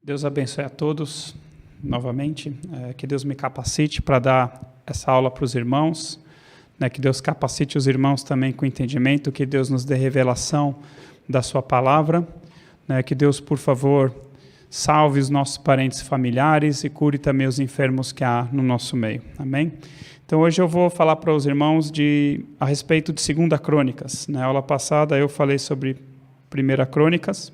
Deus abençoe a todos novamente, que Deus me capacite para dar essa aula para os irmãos, que Deus capacite os irmãos também com entendimento, que Deus nos dê revelação da sua palavra, que Deus, por favor, salve os nossos parentes familiares e cure também os enfermos que há no nosso meio. Amém? Então, hoje eu vou falar para os irmãos a respeito de 2 Crônicas. Na aula passada eu falei sobre 1 Crônicas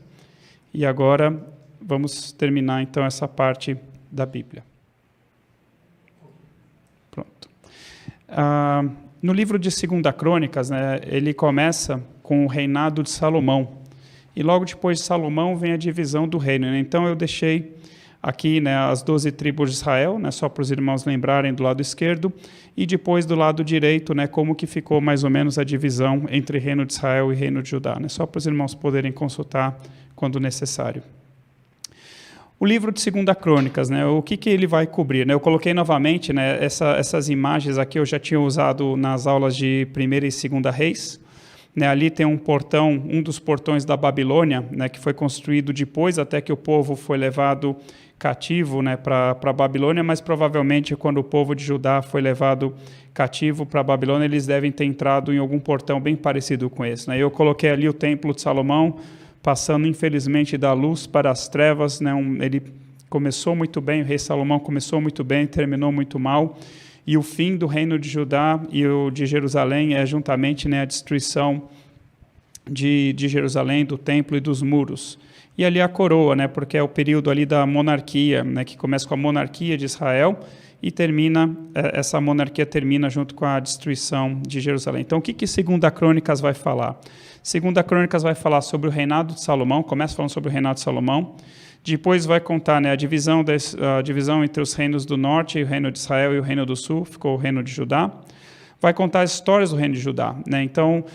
e agora vamos terminar então essa parte da Bíblia. Pronto. No livro de 2 Crônicas, ele começa com o reinado de Salomão. E logo depois de Salomão vem a divisão do reino. Então eu deixei aqui as 12 tribos de Israel, só para os irmãos lembrarem do lado esquerdo, e depois do lado direito, como que ficou mais ou menos a divisão entre reino de Israel e reino de Judá, só para os irmãos poderem consultar quando necessário. O livro de 2 Crônicas, o que ele vai cobrir? Eu coloquei novamente, essas imagens aqui eu já tinha usado nas aulas de 1 e 2 Reis. Ali tem um portão, um dos portões da Babilônia, que foi construído depois, até que o povo foi levado cativo para a Babilônia, mas provavelmente quando o povo de Judá foi levado cativo para a Babilônia, eles devem ter entrado em algum portão bem parecido com esse. Eu coloquei ali o Templo de Salomão, passando infelizmente da luz para as trevas. Ele começou muito bem, o rei Salomão começou muito bem, terminou muito mal. E o fim do reino de Judá e o de Jerusalém é juntamente a destruição de Jerusalém, do templo e dos muros. E ali a coroa, porque é o período ali da monarquia, que começa com a monarquia de Israel e essa monarquia termina junto com a destruição de Jerusalém. Então, o que 2 Crônicas vai falar? 2 Crônicas vai falar sobre o reinado de Salomão, começa falando sobre o reinado de Salomão. Depois vai contar a divisão entre os reinos do norte, o reino de Israel e o reino do sul, ficou o reino de Judá. Vai contar as histórias do reino de Judá. Então,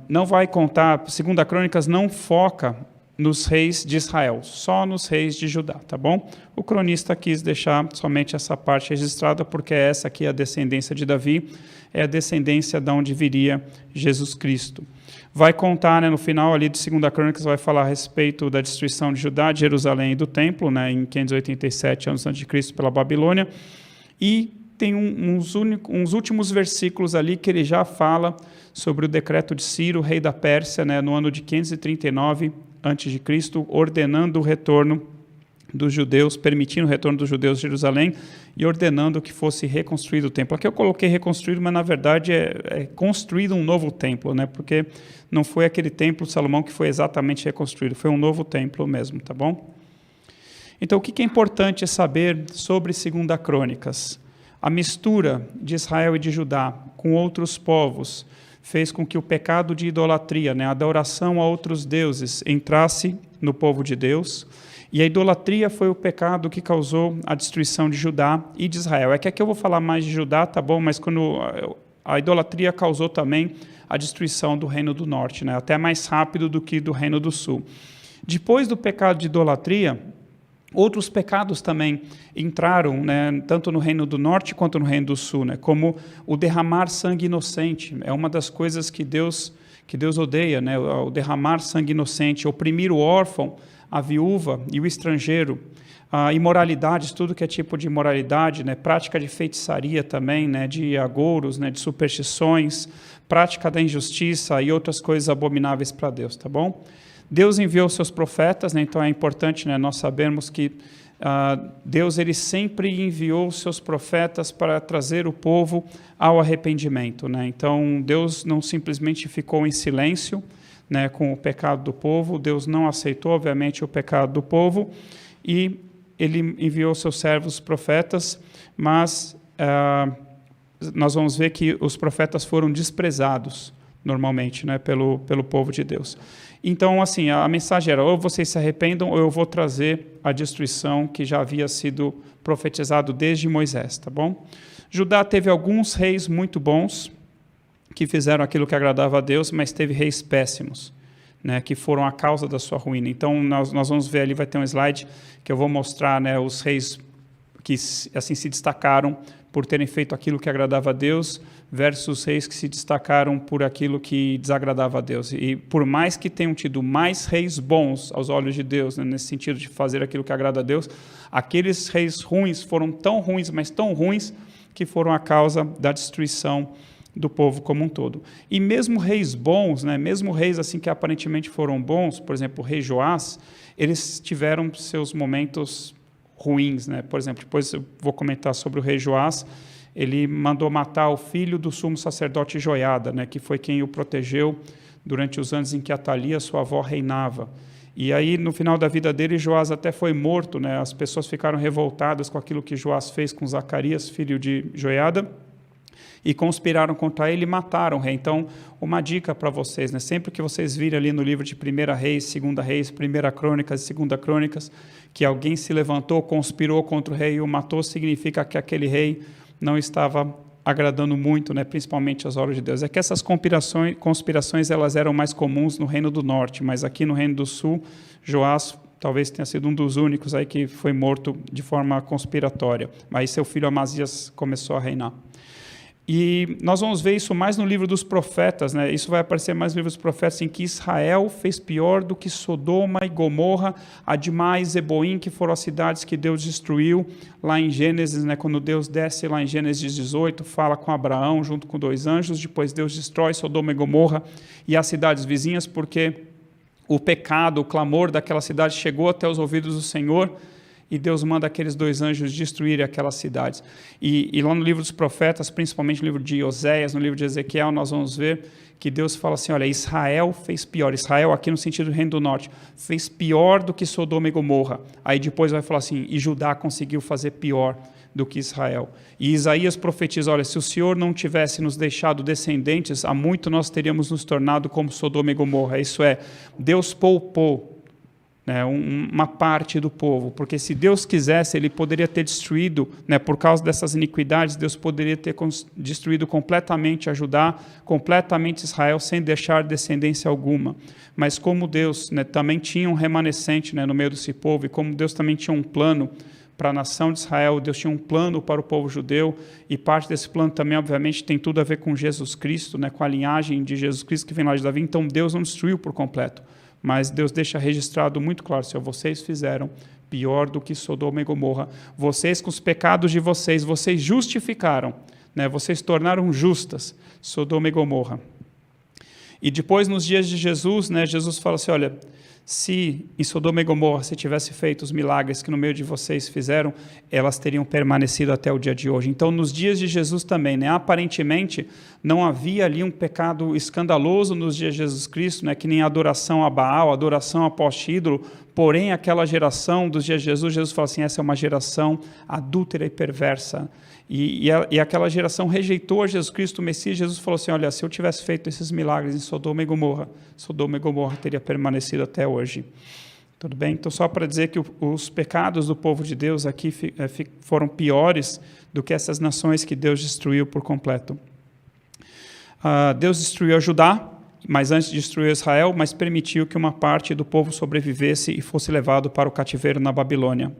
não vai contar, 2 Crônicas não foca nos reis de Israel, só nos reis de Judá, tá bom? O cronista quis deixar somente essa parte registrada, porque essa aqui é a descendência de Davi, é a descendência de onde viria Jesus Cristo. Vai contar, no final ali de 2 Crônicas, vai falar a respeito da destruição de Judá, de Jerusalém e do templo, em 587 anos antes de Cristo pela Babilônia, e tem uns últimos versículos ali que ele já fala sobre o decreto de Ciro, rei da Pérsia, no ano de 539 antes de Cristo, ordenando o retorno dos judeus, permitindo o retorno dos judeus de Jerusalém e ordenando que fosse reconstruído o templo. Aqui eu coloquei reconstruído, mas na verdade é construído um novo templo, porque não foi aquele templo de Salomão que foi exatamente reconstruído, foi um novo templo mesmo, tá bom? Então, o que é importante saber sobre 2 Crônicas? A mistura de Israel e de Judá com outros povos fez com que o pecado de idolatria, a adoração a outros deuses, entrasse no povo de Deus. E a idolatria foi o pecado que causou a destruição de Judá e de Israel. É que aqui eu vou falar mais de Judá, tá bom? Mas quando a idolatria causou também a destruição do reino do norte, até mais rápido do que do reino do sul. Depois do pecado de idolatria, outros pecados também entraram, tanto no reino do norte quanto no reino do sul, como o derramar sangue inocente. É uma das coisas que Deus odeia, o derramar sangue inocente, oprimir o órfão, a viúva e o estrangeiro, imoralidades, tudo que é tipo de imoralidade, prática de feitiçaria também, de agouros, de superstições, prática da injustiça e outras coisas abomináveis para Deus, tá bom? Deus enviou seus profetas, então é importante nós sabermos que Deus ele sempre enviou seus profetas para trazer o povo ao arrependimento. Então, Deus não simplesmente ficou em silêncio com o pecado do povo, Deus não aceitou, obviamente, o pecado do povo, e ele enviou seus servos profetas, mas nós vamos ver que os profetas foram desprezados, normalmente, pelo povo de Deus. Então, assim, a mensagem era, ou vocês se arrependam, ou eu vou trazer a destruição que já havia sido profetizado desde Moisés, tá bom? Judá teve alguns reis muito bons, que fizeram aquilo que agradava a Deus, mas teve reis péssimos, que foram a causa da sua ruína. Então, nós vamos ver ali, vai ter um slide que eu vou mostrar os reis que assim se destacaram por terem feito aquilo que agradava a Deus, versus reis que se destacaram por aquilo que desagradava a Deus. E por mais que tenham tido mais reis bons aos olhos de Deus, né, nesse sentido de fazer aquilo que agrada a Deus, aqueles reis ruins foram tão ruins, mas tão ruins, que foram a causa da destruição do povo como um todo. E mesmo reis bons, né, mesmo reis assim que aparentemente foram bons, por exemplo, o rei Joás, eles tiveram seus momentos ruins, né? Por exemplo, depois eu vou comentar sobre o rei Joás. Ele mandou matar o filho do sumo sacerdote Joiada, né, que foi quem o protegeu durante os anos em que Atalia, sua avó, reinava. E aí, no final da vida dele, Joás até foi morto, né? As pessoas ficaram revoltadas com aquilo que Joás fez com Zacarias, filho de Joiada, e conspiraram contra ele e mataram o rei. Então, uma dica para vocês, né? Sempre que vocês virem ali no livro de 1 Reis, 2 Reis, 1 Crônicas e 2 Crônicas, que alguém se levantou, conspirou contra o rei e o matou, significa que aquele rei não estava agradando muito, né, principalmente as obras de Deus. É que essas conspirações elas eram mais comuns no Reino do Norte, mas aqui no Reino do Sul, Joás talvez tenha sido um dos únicos aí que foi morto de forma conspiratória. Mas seu filho Amazias começou a reinar. E nós vamos ver isso mais no livro dos profetas, né? Isso vai aparecer mais no livro dos profetas, em que Israel fez pior do que Sodoma e Gomorra, Admá e Zeboim, que foram as cidades que Deus destruiu lá em Gênesis, né? Quando Deus desce lá em Gênesis 18, fala com Abraão junto com 2 anjos, depois Deus destrói Sodoma e Gomorra e as cidades vizinhas, porque o pecado, o clamor daquela cidade chegou até os ouvidos do Senhor, e Deus manda aqueles 2 anjos destruírem aquelas cidades. E lá no livro dos profetas, principalmente no livro de Oséias, no livro de Ezequiel, nós vamos ver que Deus fala assim, olha, Israel fez pior. Israel, aqui no sentido do Reino do Norte, fez pior do que Sodoma e Gomorra. Aí depois vai falar assim, e Judá conseguiu fazer pior do que Israel. E Isaías profetiza, olha, se o Senhor não tivesse nos deixado descendentes, há muito nós teríamos nos tornado como Sodoma e Gomorra. Isso é, Deus poupou, né, uma parte do povo, porque se Deus quisesse, ele poderia ter destruído, né, por causa dessas iniquidades, Deus poderia ter destruído completamente a Judá, completamente Israel, sem deixar descendência alguma. Mas como Deus, né, também tinha um remanescente, né, no meio desse povo, e como Deus também tinha um plano para a nação de Israel, Deus tinha um plano para o povo judeu, e parte desse plano também, obviamente, tem tudo a ver com Jesus Cristo, né, com a linhagem de Jesus Cristo que vem lá de Davi. Então Deus não destruiu por completo, mas Deus deixa registrado muito claro, se vocês fizeram pior do que Sodoma e Gomorra, vocês com os pecados de vocês justificaram, né? Vocês tornaram justas Sodoma e Gomorra. E depois, nos dias de Jesus, né, Jesus fala assim, olha, se em Sodoma e Gomorra se tivesse feito os milagres que no meio de vocês fizeram, elas teriam permanecido até o dia de hoje. Então, nos dias de Jesus também, né, aparentemente, não havia ali um pecado escandaloso nos dias de Jesus Cristo, né, que nem a adoração a Baal, a adoração a poste-ídolo, porém, aquela geração dos dias de Jesus, Jesus fala assim, essa é uma geração adúltera e perversa. E aquela geração rejeitou a Jesus Cristo, o Messias. Jesus falou assim, olha, se eu tivesse feito esses milagres em Sodoma e Gomorra teria permanecido até hoje. Tudo bem? Então, só para dizer que os pecados do povo de Deus aqui foram piores do que essas nações que Deus destruiu por completo. Deus destruiu a Judá, mas antes destruiu Israel, mas permitiu que uma parte do povo sobrevivesse e fosse levado para o cativeiro na Babilônia.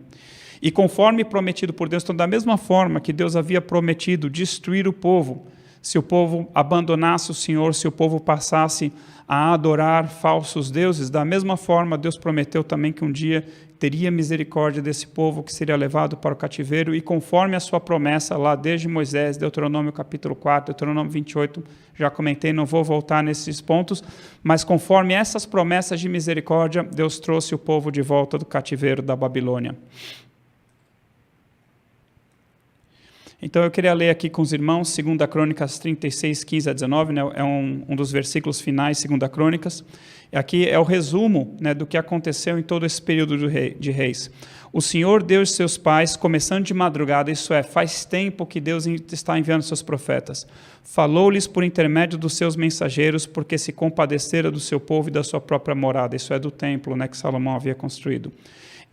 E conforme prometido por Deus, então, da mesma forma que Deus havia prometido destruir o povo, se o povo abandonasse o Senhor, se o povo passasse a adorar falsos deuses, da mesma forma Deus prometeu também que um dia teria misericórdia desse povo que seria levado para o cativeiro, e conforme a sua promessa lá desde Moisés, Deuteronômio capítulo 4, Deuteronômio 28, já comentei, não vou voltar nesses pontos, mas conforme essas promessas de misericórdia, Deus trouxe o povo de volta do cativeiro da Babilônia. Então, eu queria ler aqui com os irmãos, 2 Crônicas 36, 15 a 19, né, é um dos versículos finais, 2 Crônicas. Aqui é o resumo, né, do que aconteceu em todo esse período de reis. O Senhor Deus de seus pais, começando de madrugada, isso é, faz tempo que Deus está enviando seus profetas, falou-lhes por intermédio dos seus mensageiros, porque se compadecera do seu povo e da sua própria morada, isso é do templo, né, que Salomão havia construído.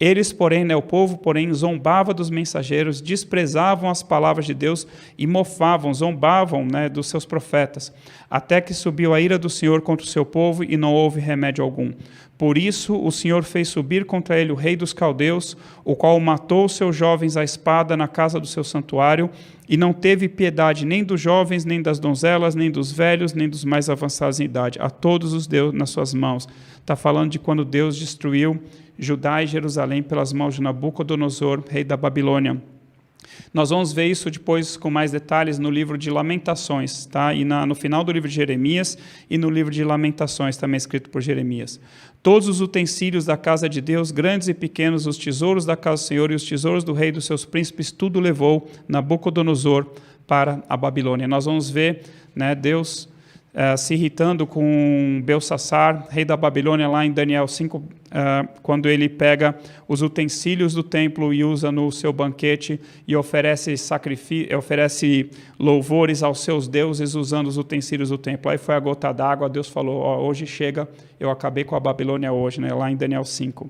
Eles, porém, né, o povo, porém, zombava dos mensageiros, desprezavam as palavras de Deus e mofavam, zombavam, né, dos seus profetas, até que subiu a ira do Senhor contra o seu povo e não houve remédio algum. Por isso, o Senhor fez subir contra ele o rei dos caldeus, o qual matou seus jovens à espada na casa do seu santuário e não teve piedade nem dos jovens, nem das donzelas, nem dos velhos, nem dos mais avançados em idade. A todos os deu nas suas mãos. Está falando de quando Deus destruiu Judá e Jerusalém pelas mãos de Nabucodonosor, rei da Babilônia. Nós vamos ver isso depois com mais detalhes no livro de Lamentações, tá? E no final do livro de Jeremias e no livro de Lamentações, também escrito por Jeremias. Todos os utensílios da casa de Deus, grandes e pequenos, os tesouros da casa do Senhor e os tesouros do rei e dos seus príncipes, tudo levou Nabucodonosor para a Babilônia. Nós vamos ver, né, Deus se irritando com Belsassar, rei da Babilônia, lá em Daniel 5, quando ele pega os utensílios do templo e usa no seu banquete e oferece louvores aos seus deuses usando os utensílios do templo. Aí foi a gota d'água, Deus falou, hoje chega, eu acabei com a Babilônia hoje, né, lá em Daniel 5.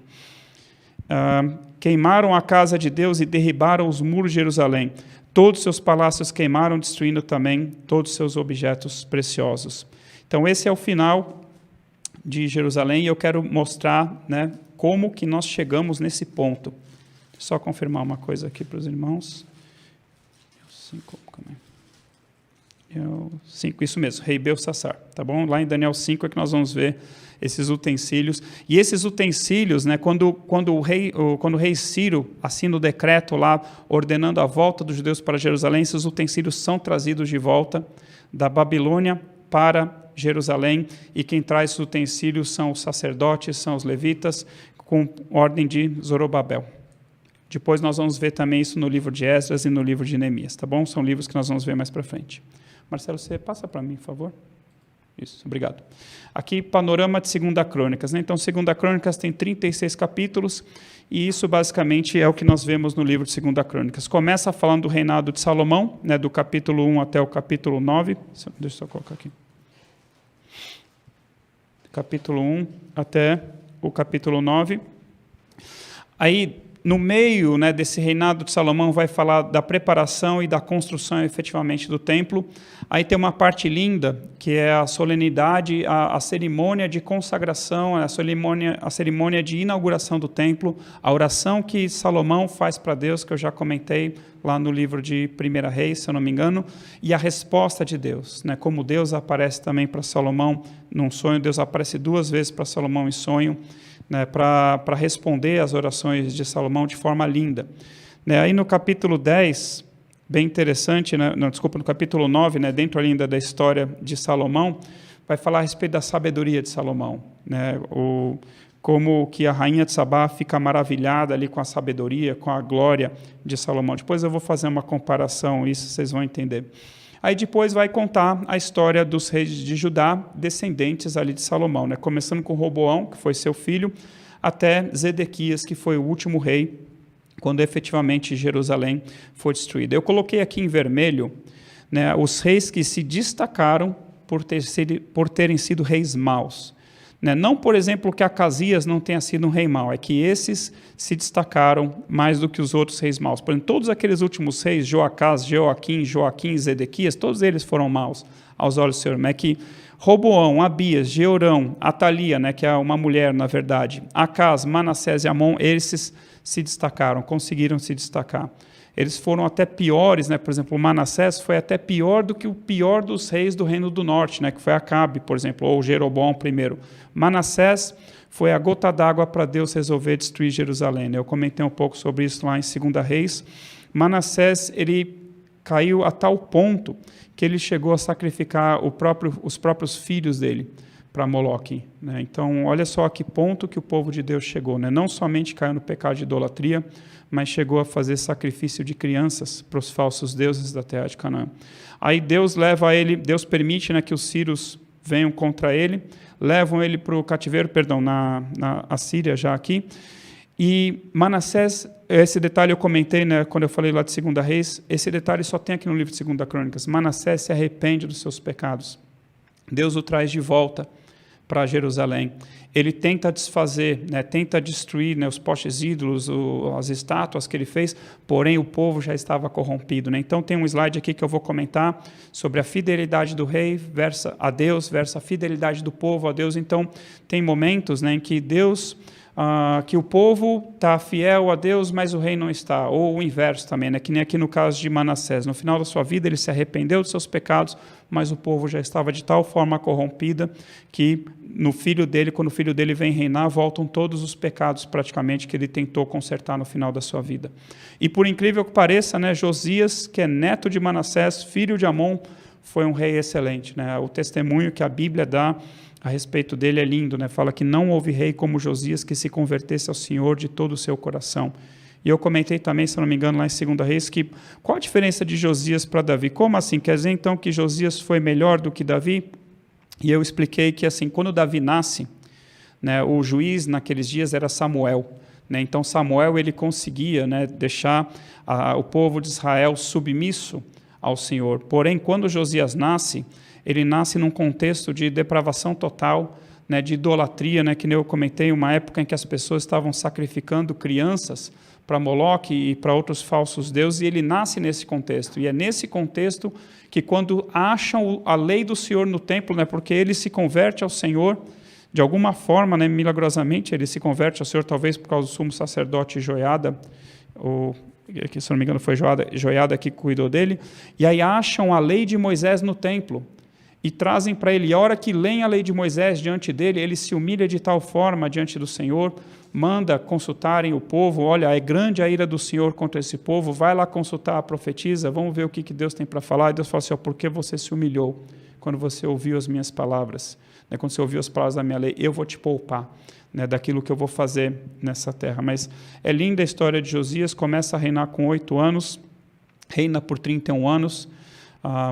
Queimaram a casa de Deus e derribaram os muros de Jerusalém. Todos seus palácios queimaram, destruindo também todos seus objetos preciosos. Então, esse é o final de Jerusalém, e eu quero mostrar, né, como que nós chegamos nesse ponto. Só confirmar uma coisa aqui para os irmãos. 5, isso mesmo, rei Belsassar, tá bom? Lá em Daniel 5 é que nós vamos ver esses utensílios. E esses utensílios, né, quando o rei Ciro assina o decreto lá, ordenando a volta dos judeus para Jerusalém, esses utensílios são trazidos de volta da Babilônia para Jerusalém, e quem traz esses utensílios são os sacerdotes, são os levitas, com ordem de Zorobabel. Depois nós vamos ver também isso no livro de Esdras e no livro de Neemias, tá bom? São livros que nós vamos ver mais para frente. Marcelo, você passa para mim, por favor? Isso, obrigado. Aqui, panorama de 2 Crônicas, né? Então, 2 Crônicas tem 36 capítulos, e isso basicamente é o que nós vemos no livro de 2 Crônicas. Começa falando do reinado de Salomão, né, do capítulo 1 até o capítulo 9. Deixa eu só colocar aqui. Capítulo 1 até o capítulo 9. Aí, no meio, né, desse reinado de Salomão, vai falar da preparação e da construção efetivamente do templo. Aí tem uma parte linda, que é a solenidade, a cerimônia de consagração, a cerimônia de inauguração do templo, a oração que Salomão faz para Deus, que eu já comentei lá no livro de 1 Reis, se eu não me engano, e a resposta de Deus, né, como Deus aparece também para Salomão num sonho. Deus aparece 2 vezes para Salomão em sonho, né, para responder às orações de Salomão de forma linda. Né, aí no capítulo 10, bem interessante, né, no capítulo 9, né, dentro ainda da história de Salomão, vai falar a respeito da sabedoria de Salomão, né, como que a rainha de Sabá fica maravilhada ali com a sabedoria, com a glória de Salomão. Depois eu vou fazer uma comparação, isso vocês vão entender. Aí depois vai contar a história dos reis de Judá, descendentes ali de Salomão, né? Começando com Roboão, que foi seu filho, até Zedequias, que foi o último rei, quando efetivamente Jerusalém foi destruída. Eu coloquei aqui em vermelho, né, os reis que se destacaram por terem sido reis maus. Né? Não, por exemplo, que Acasias não tenha sido um rei mau, é que esses se destacaram mais do que os outros reis maus. Por exemplo, todos aqueles últimos reis, Joacás, Joaquim e Zedequias, todos eles foram maus aos olhos do Senhor. Mas é que Roboão, Abias, Jeorão, Atalia, né, que é uma mulher, na verdade, Acás, Manassés e Amon, eles se destacaram, conseguiram se destacar. Eles foram até piores, né? Por exemplo, o Manassés foi até pior do que o pior dos reis do Reino do Norte, né? Que foi Acabe, por exemplo, ou Jeroboão I. Manassés foi a gota d'água para Deus resolver destruir Jerusalém, né? Eu comentei um pouco sobre isso lá em 2 Reis. Manassés, ele caiu a tal ponto que ele chegou a sacrificar os próprios filhos dele para Moloque, né? Então, olha só a que ponto que o povo de Deus chegou, né? Não somente caiu no pecado de idolatria, mas chegou a fazer sacrifício de crianças para os falsos deuses da terra de Canaã. Aí Deus leva ele, Deus permite, né, que os sírios venham contra ele, levam ele para o cativeiro, na Assíria já aqui. E Manassés, esse detalhe eu comentei, né, quando eu falei lá de 2 Reis, esse detalhe só tem aqui no livro de 2 Crônicas. Manassés se arrepende dos seus pecados. Deus o traz de volta para Jerusalém. Ele tenta desfazer, né, tenta destruir, né, os postes ídolos, as estátuas que ele fez, porém o povo já estava corrompido, né? Então tem um slide aqui que eu vou comentar sobre a fidelidade do rei versus a Deus, versus a fidelidade do povo a Deus. Então tem momentos, né, em que Deus que o povo está fiel a Deus, mas o rei não está, ou o inverso também, né? Que nem aqui no caso de Manassés. No final da sua vida ele se arrependeu dos seus pecados, mas o povo já estava de tal forma corrompida que no filho dele, quando o filho dele vem reinar, voltam todos os pecados praticamente que ele tentou consertar no final da sua vida. E por incrível que pareça, né, Josias, que é neto de Manassés, filho de Amon, foi um rei excelente, né? O testemunho que a Bíblia dá a respeito dele é lindo, né? Fala que não houve rei como Josias que se convertesse ao Senhor de todo o seu coração. E eu comentei também, se não me engano, lá em 2 Reis, que qual a diferença de Josias para Davi? Como assim? Quer dizer, então, que Josias foi melhor do que Davi? E eu expliquei que, assim, quando Davi nasce, né, o juiz naqueles dias era Samuel, né? Então, Samuel, ele conseguia, né, deixar o povo de Israel submisso ao Senhor. Porém, quando Josias nasce, ele nasce num contexto de depravação total, né, de idolatria, né, que nem eu comentei, uma época em que as pessoas estavam sacrificando crianças para Moloque e para outros falsos deuses, e ele nasce nesse contexto. E é nesse contexto que quando acham a lei do Senhor no templo, né, porque ele se converte ao Senhor, de alguma forma, né, milagrosamente, ele se converte ao Senhor, talvez por causa do sumo sacerdote Joiada, que, se não me engano foi Joiada que cuidou dele, e aí acham a lei de Moisés no templo, e trazem para ele, e a hora que leem a lei de Moisés diante dele, ele se humilha de tal forma diante do Senhor, manda consultarem o povo, olha, é grande a ira do Senhor contra esse povo, vai lá consultar a profetisa, vamos ver o que Deus tem para falar, e Deus fala assim, por que você se humilhou quando você ouviu as minhas palavras, né, quando você ouviu as palavras da minha lei, eu vou te poupar, né, daquilo que eu vou fazer nessa terra. Mas é linda a história de Josias, começa a reinar com 8 anos, reina por 31 anos,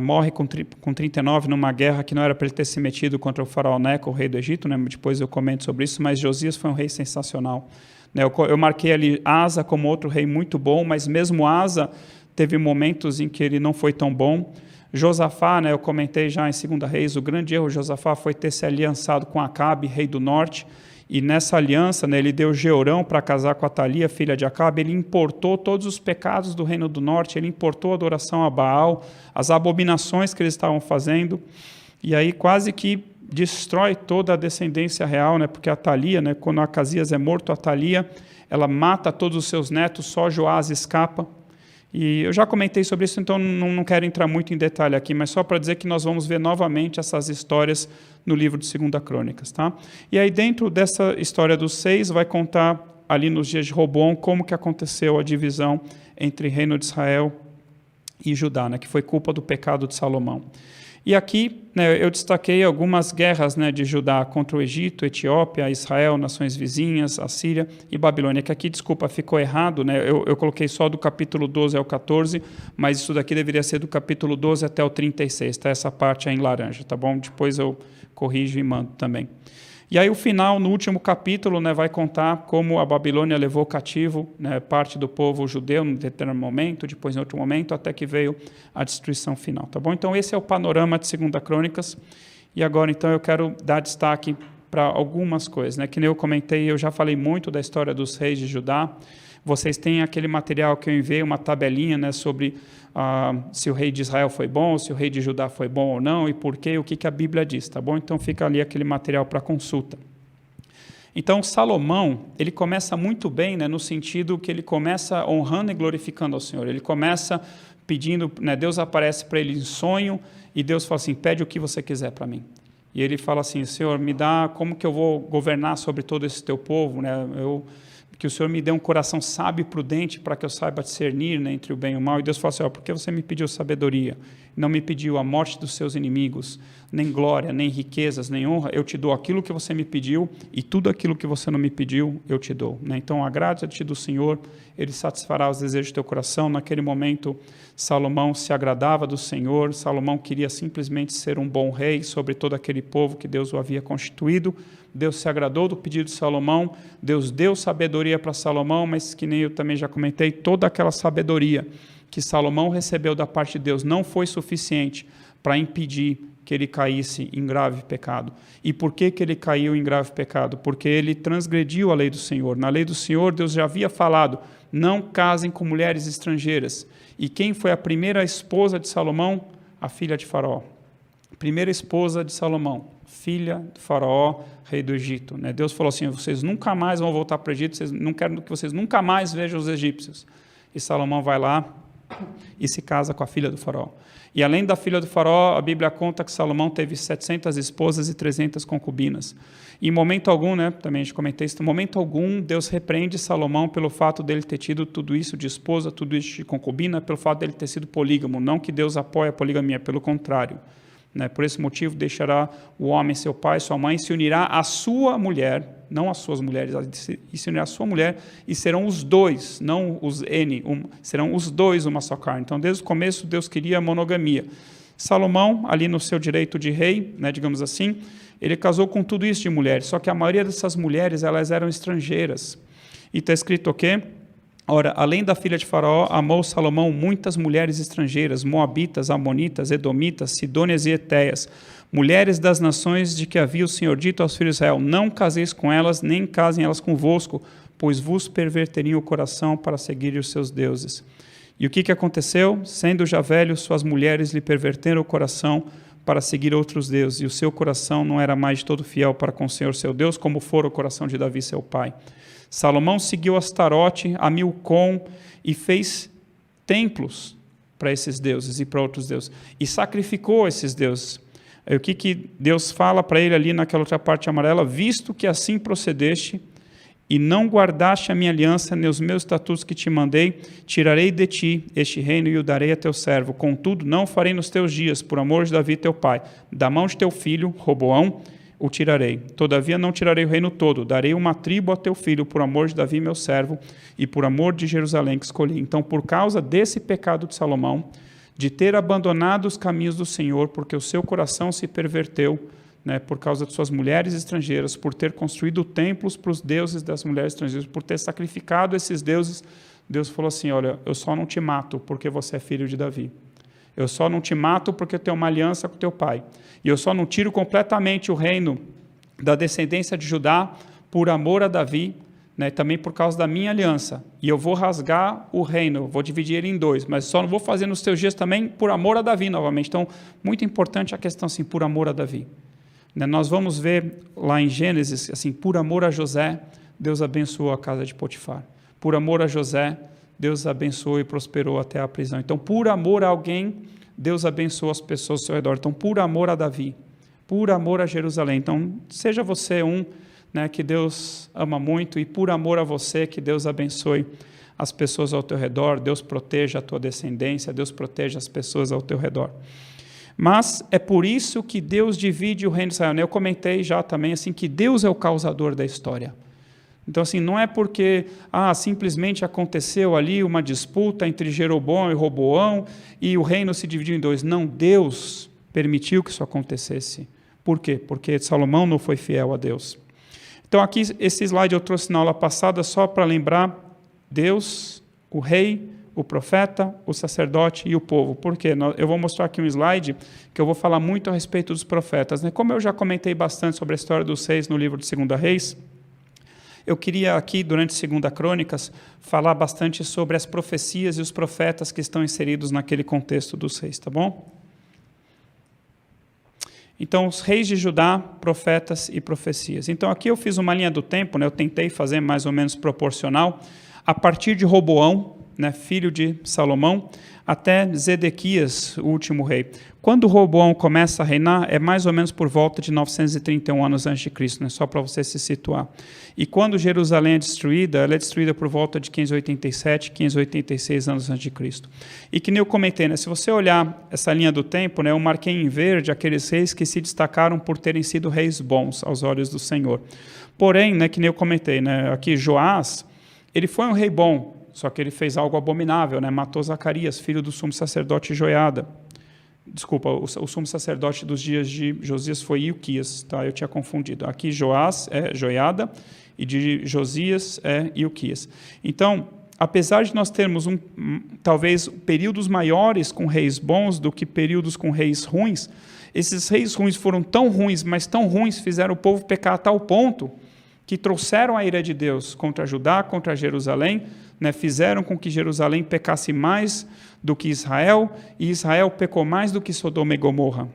morre com 39 numa guerra que não era para ele ter se metido contra o faraó Neco, o rei do Egito, né? Depois eu comento sobre isso, mas Josias foi um rei sensacional, né? Eu marquei ali Asa como outro rei muito bom, mas mesmo Asa teve momentos em que ele não foi tão bom. Josafá, né, eu comentei já em 2 Reis, o grande erro de Josafá foi ter se aliançado com Acabe, rei do norte, e nessa aliança, né, ele deu Jeorão para casar com a Atalia, filha de Acabe, ele importou todos os pecados do reino do norte, ele importou a adoração a Baal, as abominações que eles estavam fazendo, e aí quase que destrói toda a descendência real, né, porque a Atalia, né, quando Acasias é morto, a Atalia, ela mata todos os seus netos, só Joás escapa. E eu já comentei sobre isso, então não quero entrar muito em detalhe aqui, mas só para dizer que nós vamos ver novamente essas histórias no livro de 2 Crônicas. Tá? E aí dentro dessa história dos 6, vai contar ali nos dias de Roboam como que aconteceu a divisão entre reino de Israel e Judá, né, que foi culpa do pecado de Salomão. E aqui, né, eu destaquei algumas guerras, né, de Judá contra o Egito, Etiópia, Israel, nações vizinhas, Assíria e Babilônia, que aqui, desculpa, ficou errado, né, eu coloquei só do capítulo 12 ao 14, mas isso daqui deveria ser do capítulo 12 até o 36, tá? Essa parte é em laranja, tá bom? Depois eu corrijo e mando também. E aí o final, no último capítulo, né, vai contar como a Babilônia levou cativo, né, parte do povo judeu num determinado momento, depois em outro momento, até que veio a destruição final. Tá bom? Então esse é o panorama de 2 Crônicas. E agora então eu quero dar destaque para algumas coisas, né? Que nem eu comentei, eu já falei muito da história dos reis de Judá. Vocês têm aquele material que eu enviei, uma tabelinha, né, sobre se o rei de Israel foi bom, se o rei de Judá foi bom ou não, e por quê, o que a Bíblia diz, tá bom? Então fica ali aquele material para consulta. Então Salomão, ele começa muito bem, né, no sentido que ele começa honrando e glorificando ao Senhor. Ele começa pedindo, né, Deus aparece para ele em sonho, e Deus fala assim, pede o que você quiser para mim. E ele fala assim, Senhor, me dá, como que eu vou governar sobre todo esse teu povo, né? Que o Senhor me dê um coração sábio e prudente para que eu saiba discernir, né, entre o bem e o mal. E Deus fala assim, por que você me pediu sabedoria? Não me pediu a morte dos seus inimigos, nem glória, nem riquezas, nem honra. Eu te dou aquilo que você me pediu e tudo aquilo que você não me pediu, eu te dou. Né? Então, agrada-te do Senhor, Ele satisfará os desejos do teu coração. Naquele momento, Salomão se agradava do Senhor. Salomão queria simplesmente ser um bom rei sobre todo aquele povo que Deus o havia constituído. Deus se agradou do pedido de Salomão, Deus deu sabedoria para Salomão, mas que nem eu também já comentei, toda aquela sabedoria que Salomão recebeu da parte de Deus não foi suficiente para impedir que ele caísse em grave pecado. E por que ele caiu em grave pecado? Porque ele transgrediu a lei do Senhor. Na lei do Senhor, Deus já havia falado, não casem com mulheres estrangeiras. E quem foi a primeira esposa de Salomão? A filha de Faraó. primeira esposa de Salomão, filha do faraó, rei do Egito. Né? Deus falou assim, vocês nunca mais vão voltar para o Egito, não quero que vocês nunca mais vejam os egípcios. E Salomão vai lá e se casa com a filha do faraó. E além da filha do faraó, a Bíblia conta que Salomão teve 700 esposas e 300 concubinas. E em momento algum, né, também a gente comentei isso, em momento algum, Deus repreende Salomão pelo fato dele ter tido tudo isso de esposa, tudo isso de concubina, pelo fato dele ter sido polígamo. Não que Deus apoie a poligamia, pelo contrário. Né? Por esse motivo, deixará o homem, seu pai, sua mãe, se unirá à sua mulher, não às suas mulheres, e se unirá à sua mulher, e serão os dois, não os N, serão os dois uma só carne. Então, desde o começo, Deus queria a monogamia. Salomão, ali no seu direito de rei, né, digamos assim, ele casou com tudo isso de mulheres, só que a maioria dessas mulheres, elas eram estrangeiras. E está escrito o quê? Ora, além da filha de Faraó, amou Salomão muitas mulheres estrangeiras, moabitas, amonitas, edomitas, sidônias e etéias, mulheres das nações de que havia o Senhor dito aos filhos de Israel, não caseis com elas, nem casem elas convosco, pois vos perverteriam o coração para seguir os seus deuses. E o que aconteceu? Sendo já velho, suas mulheres lhe perverteram o coração para seguir outros deuses, e o seu coração não era mais de todo fiel para com o Senhor seu Deus, como fora o coração de Davi seu pai. Salomão seguiu Astarote, a Milcom, e fez templos para esses deuses e para outros deuses, e sacrificou esses deuses. Aí, o que Deus fala para ele ali naquela outra parte amarela? Visto que assim procedeste, e não guardaste a minha aliança, nem os meus estatutos que te mandei, tirarei de ti este reino e o darei a teu servo. Contudo, não o farei nos teus dias, por amor de Davi teu pai. Da mão de teu filho, Roboão, o tirarei. Todavia não tirarei o reino todo, darei uma tribo a teu filho, por amor de Davi meu servo, e por amor de Jerusalém que escolhi. Então, por causa desse pecado de Salomão, de ter abandonado os caminhos do Senhor, porque o seu coração se perverteu, né, por causa de suas mulheres estrangeiras, por ter construído templos para os deuses das mulheres estrangeiras, por ter sacrificado esses deuses, Deus falou assim, olha, eu só não te mato porque você é filho de Davi. Eu só não te mato porque eu tenho uma aliança com teu pai. E eu só não tiro completamente o reino da descendência de Judá por amor a Davi, né, também por causa da minha aliança. E eu vou rasgar o reino, vou dividir ele em dois, mas só não vou fazer nos teus dias também por amor a Davi novamente. Então, muito importante a questão assim, por amor a Davi. Nós vamos ver lá em Gênesis, assim, por amor a José, Deus abençoou a casa de Potifar. Por amor a José, Deus abençoou e prosperou até a prisão. Então, por amor a alguém, Deus abençoou as pessoas ao seu redor. Então, por amor a Davi, por amor a Jerusalém. Então, seja você né, que Deus ama muito, e por amor a você, que Deus abençoe as pessoas ao teu redor, Deus proteja a tua descendência, Deus proteja as pessoas ao teu redor. Mas é por isso que Deus divide o reino de Israel. Eu comentei já também assim, que Deus é o causador da história. Então, assim, não é porque simplesmente aconteceu ali uma disputa entre Jeroboão e Roboão e o reino se dividiu em dois. Não, Deus permitiu que isso acontecesse. Por quê? Porque Salomão não foi fiel a Deus. Então, aqui, esse slide eu trouxe na aula passada só para lembrar Deus, o rei, o profeta, o sacerdote e o povo. Por quê? Eu vou mostrar aqui um slide que eu vou falar muito a respeito dos profetas. Como eu já comentei bastante sobre a história dos reis no livro de 2 Reis, eu queria aqui, durante 2 Crônicas, falar bastante sobre as profecias e os profetas que estão inseridos naquele contexto dos reis, tá bom? Então, os reis de Judá, profetas e profecias. Então, aqui eu fiz uma linha do tempo, né? Eu tentei fazer mais ou menos proporcional, a partir de Roboão, né, filho de Salomão, até Zedequias, o último rei. Quando Roboão começa a reinar, é mais ou menos por volta de 931 anos antes de Cristo, né, só para você se situar. E quando Jerusalém é destruída, ela é destruída por volta de 587, 586 anos antes de Cristo. E que nem eu comentei, né, se você olhar essa linha do tempo, né, eu marquei em verde aqueles reis que se destacaram por terem sido reis bons aos olhos do Senhor. Porém, né, que nem eu comentei, né, aqui Joás, ele foi um rei bom, só que ele fez algo abominável, né? Matou Zacarias, filho do sumo sacerdote Joiada. Desculpa, o sumo sacerdote dos dias de Josias foi Ilquias, tá? Eu tinha confundido. Aqui Joás é Joiada e de Josias é Ilquias. Então, apesar de nós termos talvez períodos maiores com reis bons do que períodos com reis ruins, esses reis ruins foram tão ruins, mas tão ruins, fizeram o povo pecar a tal ponto que trouxeram a ira de Deus contra Judá, contra Jerusalém, né, fizeram com que Jerusalém pecasse mais do que Israel, e Israel pecou mais do que Sodoma e Gomorra.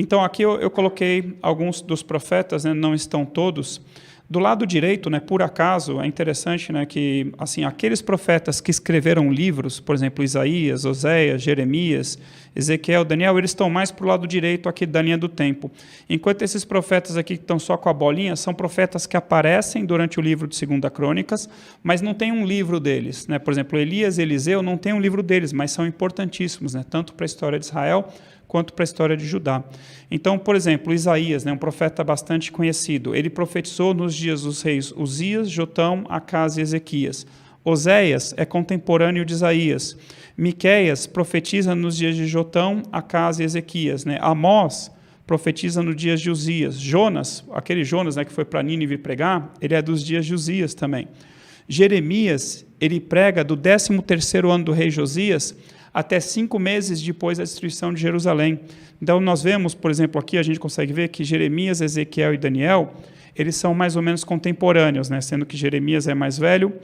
Então, aqui eu coloquei alguns dos profetas, né, não estão todos. Do lado direito, né, por acaso, é interessante, né, que assim, aqueles profetas que escreveram livros, por exemplo, Isaías, Oséias, Jeremias, Ezequiel, Daniel, eles estão mais para o lado direito aqui da linha do tempo. Enquanto esses profetas aqui que estão só com a bolinha, são profetas que aparecem durante o livro de 2 Crônicas, mas não tem um livro deles, né? Por exemplo, Elias e Eliseu não tem um livro deles, mas são importantíssimos, né, tanto para a história de Israel quanto para a história de Judá. Então, por exemplo, Isaías, né, um profeta bastante conhecido, ele profetizou nos dias dos reis Uzias, Jotão, Acás e Ezequias. Oséias é contemporâneo de Isaías. Miqueias profetiza nos dias de Jotão, Acás e Ezequias. Né? Amós profetiza nos dias de Uzias. Jonas, aquele Jonas, né, que foi para Nínive pregar, ele é dos dias de Uzias também. Jeremias, ele prega do 13º ano do rei Josias até 5 meses depois da destruição de Jerusalém. Então, nós vemos, por exemplo, aqui a gente consegue ver que Jeremias, Ezequiel e Daniel, eles são mais ou menos contemporâneos, né? Sendo que Jeremias é mais velho,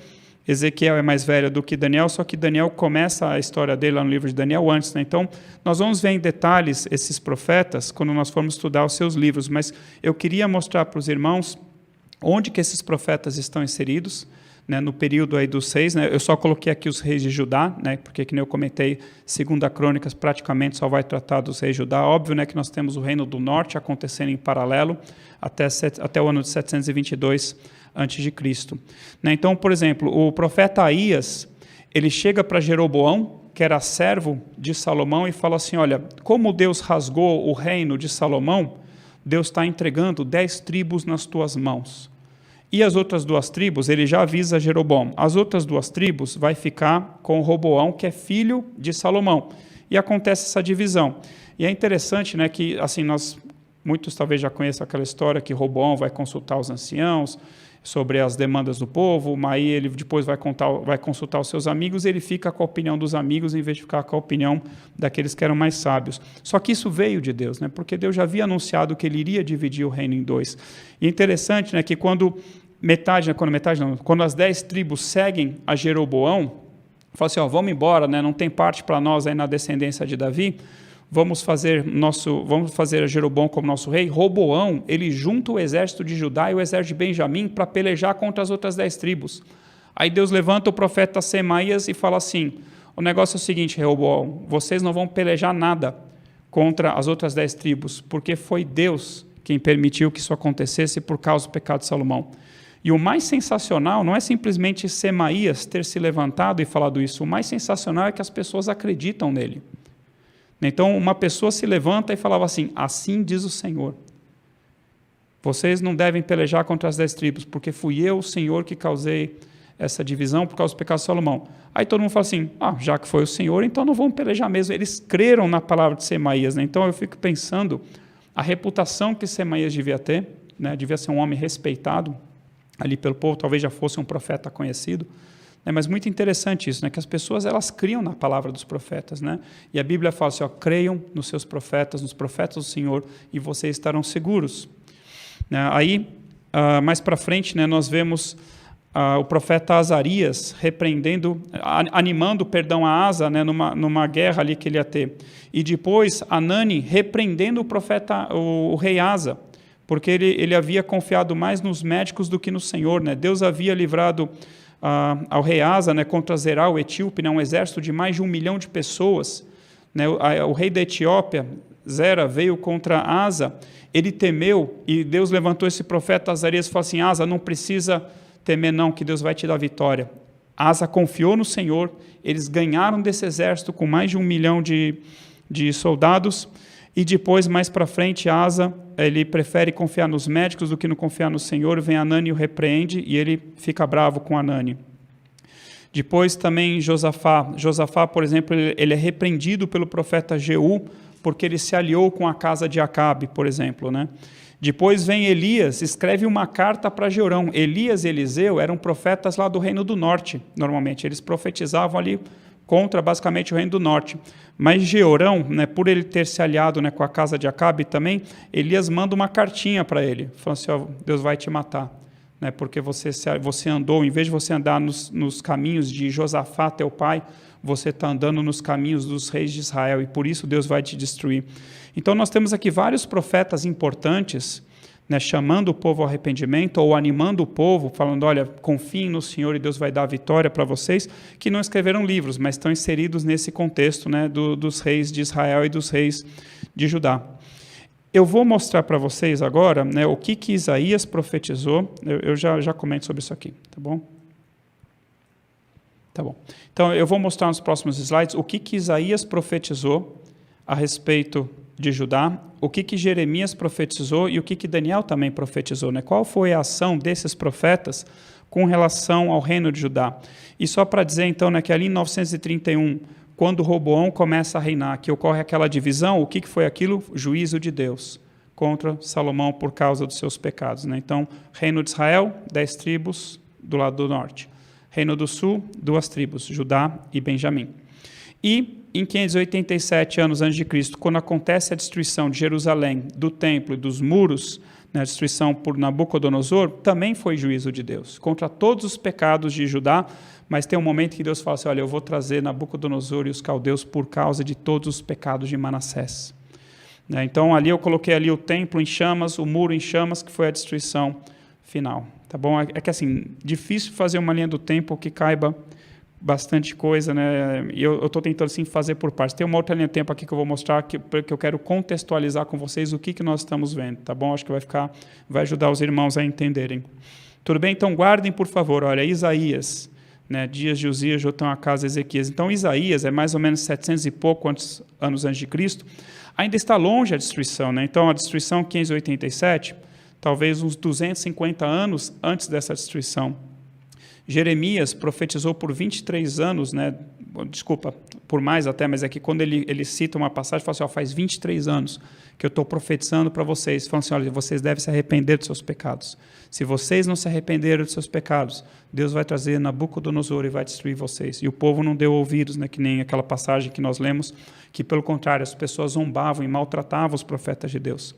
Ezequiel é mais velho do que Daniel, só que Daniel começa a história dele lá no livro de Daniel antes. Né? Então, nós vamos ver em detalhes esses profetas quando nós formos estudar os seus livros, mas eu queria mostrar para os irmãos onde que esses profetas estão inseridos, né, no período aí dos 6, né, eu só coloquei aqui os reis de Judá, né, porque, que nem eu comentei, 2 Crônicas praticamente só vai tratar dos reis de Judá. Óbvio, né, que nós temos o reino do norte acontecendo em paralelo até o ano de 722 a.C. Né, então, por exemplo, o profeta Aías, ele chega para Jeroboão, que era servo de Salomão, e fala assim, olha, como Deus rasgou o reino de Salomão, Deus está entregando 10 tribos nas tuas mãos. E as outras 2 tribos, ele já avisa Jeroboão, as outras 2 tribos vai ficar com Roboão, que é filho de Salomão. E acontece essa divisão. E é interessante, né, que assim, muitos talvez já conheçam aquela história que Roboão vai consultar os anciãos sobre as demandas do povo, mas aí ele depois vai consultar os seus amigos, e ele fica com a opinião dos amigos em vez de ficar com a opinião daqueles que eram mais sábios. Só que isso veio de Deus, né? Porque Deus já havia anunciado que ele iria dividir o reino em 2. E é interessante, né, que quando as 10 tribos seguem a Jeroboão, falam assim, vamos embora, né? Não tem parte para nós aí na descendência de Davi, vamos fazer a Jeroboão como nosso rei. Roboão, ele junta o exército de Judá e o exército de Benjamim para pelejar contra as outras 10 tribos. Aí Deus levanta o profeta Semaías e fala assim, o negócio é o seguinte, Roboão, vocês não vão pelejar nada contra as outras 10 tribos, porque foi Deus quem permitiu que isso acontecesse por causa do pecado de Salomão. E o mais sensacional não é simplesmente Semaías ter se levantado e falado isso, o mais sensacional é que as pessoas acreditam nele. Então, uma pessoa se levanta e falava assim, assim diz o Senhor, vocês não devem pelejar contra as 10 tribos, porque fui eu, o Senhor, que causei essa divisão por causa do pecado de Salomão. Aí todo mundo fala assim, já que foi o Senhor, então não vamos pelejar mesmo. Eles creram na palavra de Semaías, né? Então eu fico pensando a reputação que Semaías devia ter, né? Devia ser um homem respeitado ali pelo povo, talvez já fosse um profeta conhecido. Mas muito interessante isso, né? Que as pessoas elas criam na palavra dos profetas, né? E a Bíblia fala assim, creiam nos seus profetas, nos profetas do Senhor, e vocês estarão seguros. Aí, mais para frente, né, nós vemos o profeta Azarias animando a Asa, né, numa guerra ali que ele ia ter. E depois Anani repreendendo o rei Asa, porque ele havia confiado mais nos médicos do que no Senhor, né? Deus havia livrado ao rei Asa, né, contra Zerá, o etíope, né, um exército de mais de 1 milhão de pessoas, né, o rei da Etiópia, Zera, veio contra Asa, ele temeu, e Deus levantou esse profeta Azarias e falou assim, Asa, não precisa temer não, que Deus vai te dar vitória. Asa confiou no Senhor, eles ganharam desse exército com mais de 1 milhão de soldados, e depois, mais para frente, Asa, ele prefere confiar nos médicos do que não confiar no Senhor, vem Anani e o repreende, e ele fica bravo com Anani. Depois também Josafá, por exemplo, ele é repreendido pelo profeta Jeú, porque ele se aliou com a casa de Acabe, por exemplo, né? Depois vem Elias, escreve uma carta para Jeorão. Elias e Eliseu eram profetas lá do reino do norte, normalmente, eles profetizavam ali contra basicamente o reino do norte. Mas Jeorão, né, por ele ter se aliado, né, com a casa de Acabe também, Elias manda uma cartinha para ele, falando assim, Deus vai te matar. né, porque você andou, em vez de você andar nos caminhos de Josafá, teu pai, você está andando nos caminhos dos reis de Israel, e por isso Deus vai te destruir. Então nós temos aqui vários profetas importantes, né, chamando o povo ao arrependimento, ou animando o povo, falando, olha, confiem no Senhor e Deus vai dar a vitória para vocês, que não escreveram livros, mas estão inseridos nesse contexto, né, dos reis de Israel e dos reis de Judá. Eu vou mostrar para vocês agora, né, o que Isaías profetizou. Eu já comento sobre isso aqui, tá bom? Tá bom. Então, eu vou mostrar nos próximos slides o que Isaías profetizou a respeito de Judá, o que Jeremias profetizou e o que Daniel também profetizou, né? Qual foi a ação desses profetas com relação ao reino de Judá? E só para dizer, então, né, que ali em 931, quando Roboão começa a reinar, que ocorre aquela divisão, o que foi aquilo? Juízo de Deus contra Salomão por causa dos seus pecados, né? Então, reino de Israel, 10 tribos do lado do norte. Reino do sul, 2 tribos, Judá e Benjamim. E em 587 anos antes de Cristo, quando acontece a destruição de Jerusalém, do templo e dos muros, né, a destruição por Nabucodonosor, também foi juízo de Deus, contra todos os pecados de Judá, mas tem um momento que Deus fala assim, olha, eu vou trazer Nabucodonosor e os caldeus por causa de todos os pecados de Manassés. Né, então ali eu coloquei ali o templo em chamas, o muro em chamas, que foi a destruição final. Tá bom? É que assim, difícil fazer uma linha do tempo que caiba bastante coisa, né? E eu estou tentando assim fazer por partes. Tem uma outra linha do tempo aqui que eu vou mostrar que eu quero contextualizar com vocês o que nós estamos vendo, tá bom? Acho que vai ajudar os irmãos a entenderem. Tudo bem? Então guardem, por favor, olha, Isaías, né? Dias de Uzias, Jotão, Acas, Ezequias. Então Isaías é mais ou menos 700 e pouco anos antes de Cristo. Ainda está longe a destruição, né? Então a destruição 587, talvez uns 250 anos antes dessa destruição. Jeremias profetizou por 23 anos, né? Desculpa, por mais até, mas é que quando ele cita uma passagem, fala assim, ó, faz 23 anos que eu estou profetizando para vocês, falando assim, olha, vocês devem se arrepender dos seus pecados. Se vocês não se arrependerem dos seus pecados, Deus vai trazer Nabucodonosor e vai destruir vocês. E o povo não deu ouvidos, né? Que nem aquela passagem que nós lemos, que pelo contrário, as pessoas zombavam e maltratavam os profetas de Deus.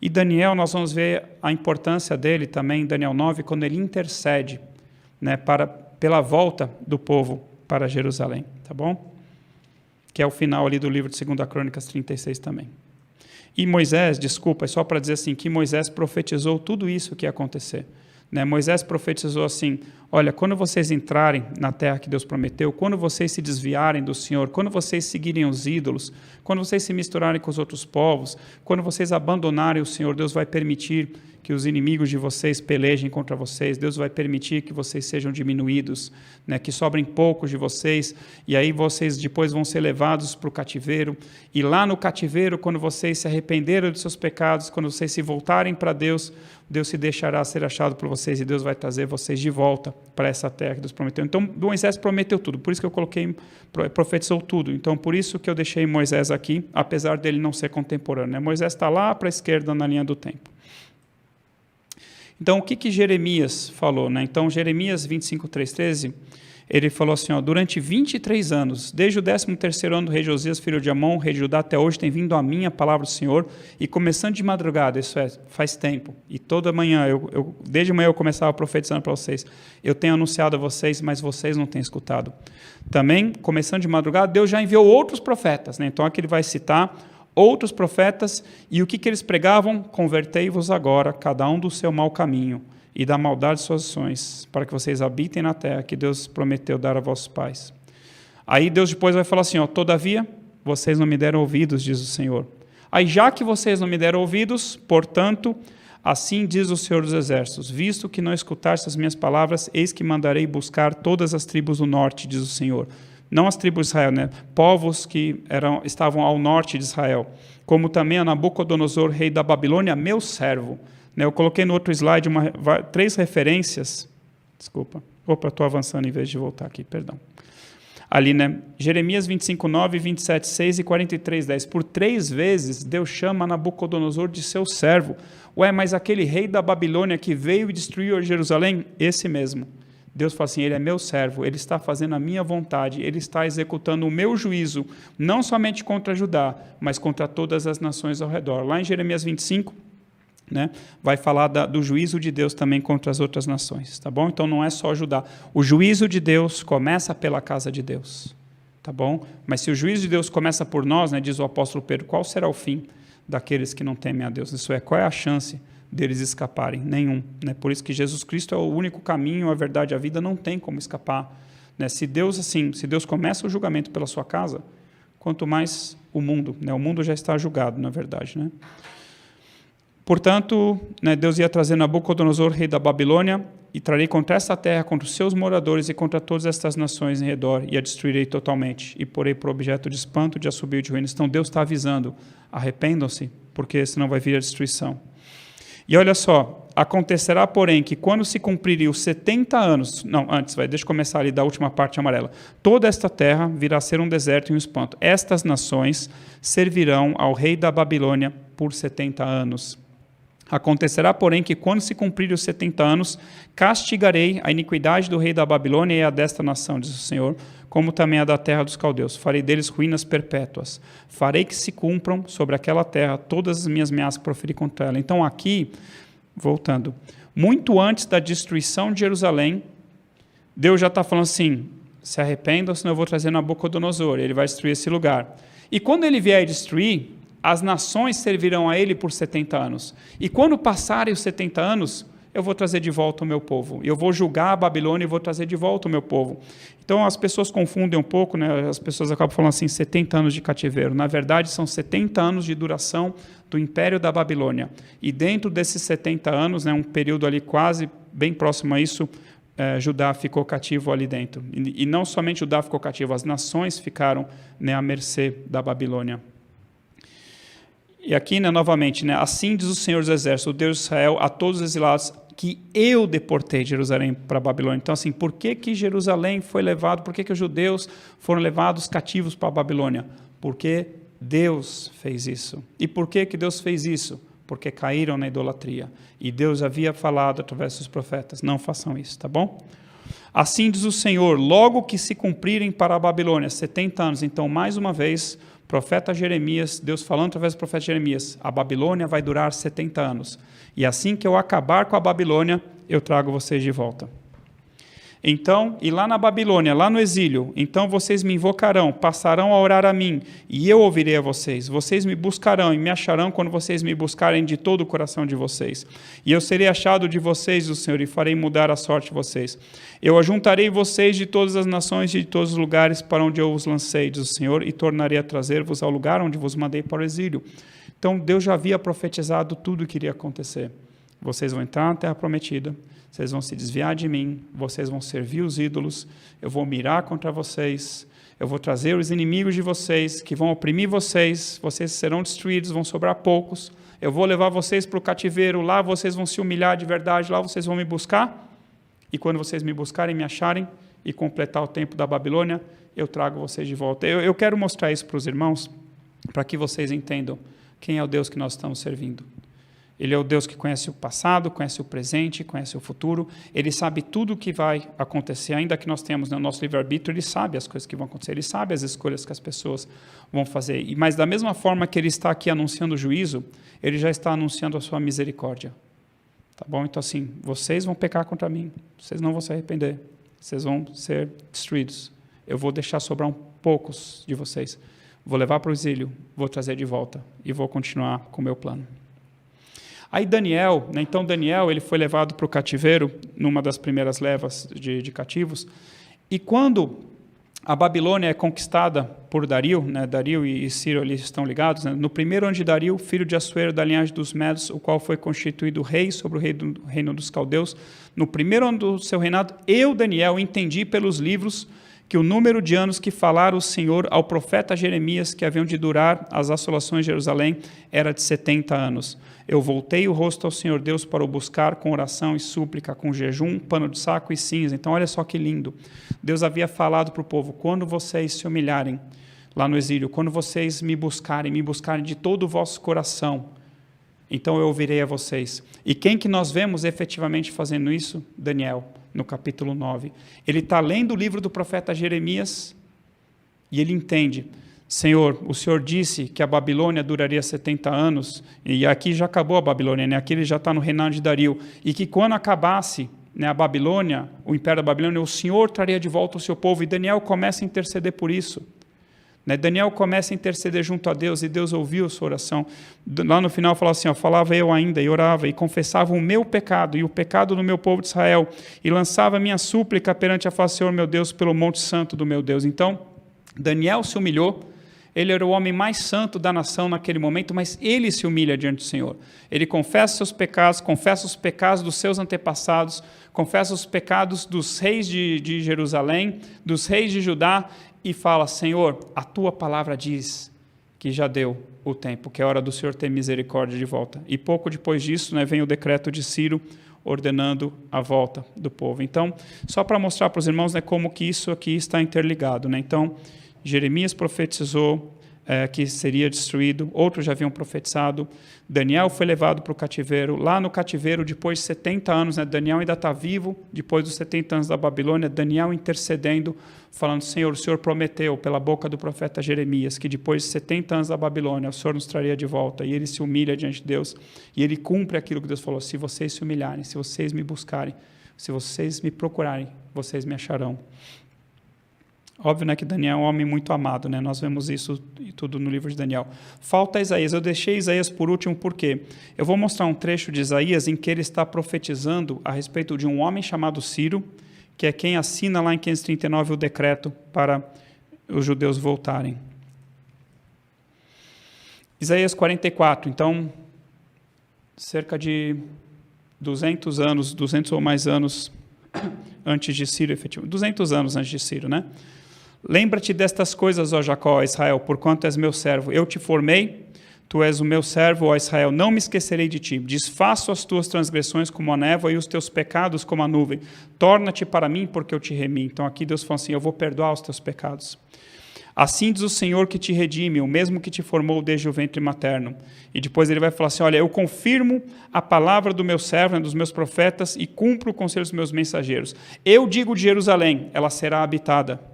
E Daniel, nós vamos ver a importância dele também, em Daniel 9, quando ele intercede, né, pela volta do povo para Jerusalém, tá bom? Que é o final ali do livro de 2 Crônicas 36 também. E Moisés, desculpa, é só para dizer assim, que Moisés profetizou tudo isso que ia acontecer. Né? Moisés profetizou assim, olha, quando vocês entrarem na terra que Deus prometeu, quando vocês se desviarem do Senhor, quando vocês seguirem os ídolos, quando vocês se misturarem com os outros povos, quando vocês abandonarem o Senhor, Deus vai permitir que os inimigos de vocês pelejem contra vocês, Deus vai permitir que vocês sejam diminuídos, né, que sobrem poucos de vocês, e aí vocês depois vão ser levados para o cativeiro, e lá no cativeiro, quando vocês se arrependerem dos seus pecados, quando vocês se voltarem para Deus, Deus se deixará ser achado por vocês, e Deus vai trazer vocês de volta para essa terra que Deus prometeu. Então, Moisés prometeu tudo, por isso que eu coloquei, profetizou tudo, então por isso que eu deixei Moisés aqui, apesar dele não ser contemporâneo, né? Moisés está lá para a esquerda na linha do tempo. Então, o que Jeremias falou? Né? Então, Jeremias 25, 3, 13, ele falou assim, ó, durante 23 anos, desde o 13º ano do rei Josias, filho de Amon, rei de Judá, até hoje, tem vindo a mim a palavra do Senhor, e começando de madrugada, isso é, faz tempo, e toda manhã, desde manhã eu começava profetizando para vocês, eu tenho anunciado a vocês, mas vocês não têm escutado. Também, começando de madrugada, Deus já enviou outros profetas, né? Então aqui ele vai citar outros profetas, e o que eles pregavam? Convertei-vos agora, cada um do seu mau caminho, e da maldade de suas ações, para que vocês habitem na terra que Deus prometeu dar a vossos pais. Aí Deus depois vai falar assim, ó, todavia, vocês não me deram ouvidos, diz o Senhor. Aí já que vocês não me deram ouvidos, portanto, assim diz o Senhor dos Exércitos, visto que não escutaste as minhas palavras, eis que mandarei buscar todas as tribos do norte, diz o Senhor. Não as tribos de Israel, né? Povos que estavam ao norte de Israel, como também a Nabucodonosor, rei da Babilônia, meu servo. Né? Eu coloquei no outro slide 3 referências, desculpa, estou avançando em vez de voltar aqui, perdão. Ali, né? Jeremias 25, 9, 27, 6 e 43, 10. Por 3 vezes, Deus chama Nabucodonosor de seu servo. Ué, mas aquele rei da Babilônia que veio e destruiu Jerusalém, esse mesmo. Deus fala assim, ele é meu servo, ele está fazendo a minha vontade, ele está executando o meu juízo, não somente contra Judá, mas contra todas as nações ao redor. Lá em Jeremias 25, né, vai falar do juízo de Deus também contra as outras nações, tá bom? Então não é só Judá. O juízo de Deus começa pela casa de Deus, tá bom? Mas se o juízo de Deus começa por nós, né, diz o apóstolo Pedro, qual será o fim daqueles que não temem a Deus? Isso é, qual é a chance deles escaparem? Nenhum, né? Por isso que Jesus Cristo é o único caminho, a verdade, a vida, não tem como escapar, né? Se Deus começa o julgamento pela sua casa, quanto mais o mundo, né? O mundo já está julgado, na verdade, né? Portanto, né, Deus ia trazer Nabucodonosor, rei da Babilônia, e trarei contra esta terra, contra os seus moradores e contra todas estas nações em redor, e a destruirei totalmente, e porei por objeto de espanto, de assobio e de ruína. Então Deus está avisando, arrependam-se, porque senão vai vir a destruição. E olha só, acontecerá, porém, que quando se cumprirem os 70 anos, deixa eu começar ali da última parte amarela, toda esta terra virá a ser um deserto e um espanto. Estas nações servirão ao rei da Babilônia por 70 anos. Acontecerá, porém, que quando se cumprirem os 70 anos, castigarei a iniquidade do rei da Babilônia e a desta nação, diz o Senhor, como também a da terra dos caldeus. Farei deles ruínas perpétuas. Farei que se cumpram sobre aquela terra todas as minhas ameaças que proferi contra ela. Então aqui, voltando, muito antes da destruição de Jerusalém, Deus já está falando assim, se arrependam, senão eu vou trazer Nabucodonosor, ele vai destruir esse lugar. E quando ele vier destruir, as nações servirão a ele por 70 anos. E quando passarem os 70 anos, eu vou trazer de volta o meu povo. Eu vou julgar a Babilônia e vou trazer de volta o meu povo. Então as pessoas confundem um pouco, né? As pessoas acabam falando assim, 70 anos de cativeiro. Na verdade, são 70 anos de duração do Império da Babilônia. E dentro desses 70 anos, né, um período ali quase bem próximo a isso, Judá ficou cativo ali dentro. E não somente Judá ficou cativo, as nações ficaram, né, à mercê da Babilônia. E aqui, né, novamente, né, assim diz o Senhor dos Exércitos, o Deus de Israel, a todos os exilados, que eu deportei de Jerusalém para a Babilônia. Então, assim, por que Jerusalém foi levado, por que os judeus foram levados cativos para a Babilônia? Porque Deus fez isso. E por que Deus fez isso? Porque caíram na idolatria. E Deus havia falado através dos profetas, não façam isso, tá bom? Assim diz o Senhor, logo que se cumprirem para a Babilônia 70 anos, então, mais uma vez, profeta Jeremias, Deus falando através do profeta Jeremias, a Babilônia vai durar 70 anos. E assim que eu acabar com a Babilônia, eu trago vocês de volta. Então, e lá na Babilônia, lá no exílio, então vocês me invocarão, passarão a orar a mim, e eu ouvirei a vocês. Vocês me buscarão e me acharão quando vocês me buscarem de todo o coração de vocês. E eu serei achado de vocês, o Senhor, e farei mudar a sorte de vocês. Eu ajuntarei vocês de todas as nações e de todos os lugares para onde eu os lancei, diz o Senhor, e tornarei a trazer-vos ao lugar onde vos mandei para o exílio. Então, Deus já havia profetizado tudo o que iria acontecer. Vocês vão entrar na terra prometida, vocês vão se desviar de mim, vocês vão servir os ídolos, eu vou mirar contra vocês, eu vou trazer os inimigos de vocês, que vão oprimir vocês, vocês serão destruídos, vão sobrar poucos, eu vou levar vocês para o cativeiro, lá vocês vão se humilhar de verdade, lá vocês vão me buscar, e quando vocês me buscarem, me acharem, e completar o tempo da Babilônia, eu trago vocês de volta. Eu quero mostrar isso para os irmãos, para que vocês entendam quem é o Deus que nós estamos servindo. Ele é o Deus que conhece o passado, conhece o presente, conhece o futuro. Ele sabe tudo o que vai acontecer, ainda que nós tenhamos no nosso livre-arbítrio, ele sabe as coisas que vão acontecer, ele sabe as escolhas que as pessoas vão fazer. Mas da mesma forma que ele está aqui anunciando o juízo, ele já está anunciando a sua misericórdia. Tá bom? Então assim, vocês vão pecar contra mim, vocês não vão se arrepender, vocês vão ser destruídos. Eu vou deixar sobrar poucos de vocês. Vou levar para o exílio, vou trazer de volta e vou continuar com o meu plano. Aí Daniel, né, então Daniel ele foi levado para o cativeiro, numa das primeiras levas de cativos, e quando a Babilônia é conquistada por Dario, né, Dario e Ciro ali estão ligados, né, no primeiro ano de Dario, filho de Assuero da linhagem dos Medos, o qual foi constituído rei sobre o reino dos caldeus, no primeiro ano do seu reinado, eu, Daniel, entendi pelos livros que o número de anos que falara o Senhor ao profeta Jeremias, que haviam de durar as assolações de Jerusalém, era de 70 anos. Eu voltei o rosto ao Senhor Deus para o buscar com oração e súplica, com jejum, pano de saco e cinza. Então, olha só que lindo. Deus havia falado para o povo, quando vocês se humilharem lá no exílio, quando vocês me buscarem de todo o vosso coração, então eu ouvirei a vocês. E quem que nós vemos efetivamente fazendo isso? Daniel, no capítulo 9. Ele está lendo o livro do profeta Jeremias e ele entende, Senhor, o Senhor disse que a Babilônia duraria 70 anos, e aqui já acabou a Babilônia, né? Aqui ele já está no reinado de Dario, e que quando acabasse, né, a Babilônia, o império da Babilônia, o Senhor traria de volta o seu povo, e Daniel começa a interceder por isso. Né? Daniel começa a interceder junto a Deus, e Deus ouviu a sua oração. Lá no final fala assim, ó, falava eu ainda, e orava, e confessava o meu pecado, e o pecado do meu povo de Israel, e lançava a minha súplica perante a face do Senhor, meu Deus, pelo monte santo do meu Deus. Então, Daniel se humilhou. Ele era o homem mais santo da nação naquele momento, mas ele se humilha diante do Senhor. Ele confessa seus pecados, confessa os pecados dos seus antepassados, confessa os pecados dos reis de Jerusalém, dos reis de Judá, e fala, Senhor, a tua palavra diz que já deu o tempo, que é hora do Senhor ter misericórdia de volta. E pouco depois disso, né, vem o decreto de Ciro, ordenando a volta do povo. Então, só para mostrar para os irmãos, né, como que isso aqui está interligado. Né? Então, Jeremias profetizou que seria destruído, outros já haviam profetizado, Daniel foi levado para o cativeiro, lá no cativeiro, depois de 70 anos, né, Daniel ainda está vivo, depois dos 70 anos da Babilônia, Daniel intercedendo, falando, Senhor, o Senhor prometeu, pela boca do profeta Jeremias, que depois de 70 anos da Babilônia, o Senhor nos traria de volta, e ele se humilha diante de Deus, e ele cumpre aquilo que Deus falou, se vocês se humilharem, se vocês me buscarem, se vocês me procurarem, vocês me acharão. Óbvio, né, que Daniel é um homem muito amado, né? Nós vemos isso tudo no livro de Daniel. Falta Isaías. Eu deixei Isaías por último porque eu vou mostrar um trecho de Isaías em que ele está profetizando a respeito de um homem chamado Ciro, que é quem assina lá em 539 o decreto para os judeus voltarem. Isaías 44, então, cerca de 200 anos, 200 ou mais anos antes de Ciro, efetivamente, 200 anos antes de Ciro, né? Lembra-te destas coisas, ó Jacó, ó Israel, porquanto és meu servo. Eu te formei, tu és o meu servo, ó Israel, não me esquecerei de ti. Desfaço as tuas transgressões como a névoa e os teus pecados como a nuvem. Torna-te para mim, porque eu te remi. Então aqui Deus fala assim, eu vou perdoar os teus pecados. Assim diz o Senhor que te redime, o mesmo que te formou desde o ventre materno. E depois ele vai falar assim, olha, eu confirmo a palavra do meu servo, dos meus profetas, e cumpro o conselho dos meus mensageiros. Eu digo de Jerusalém, ela será habitada.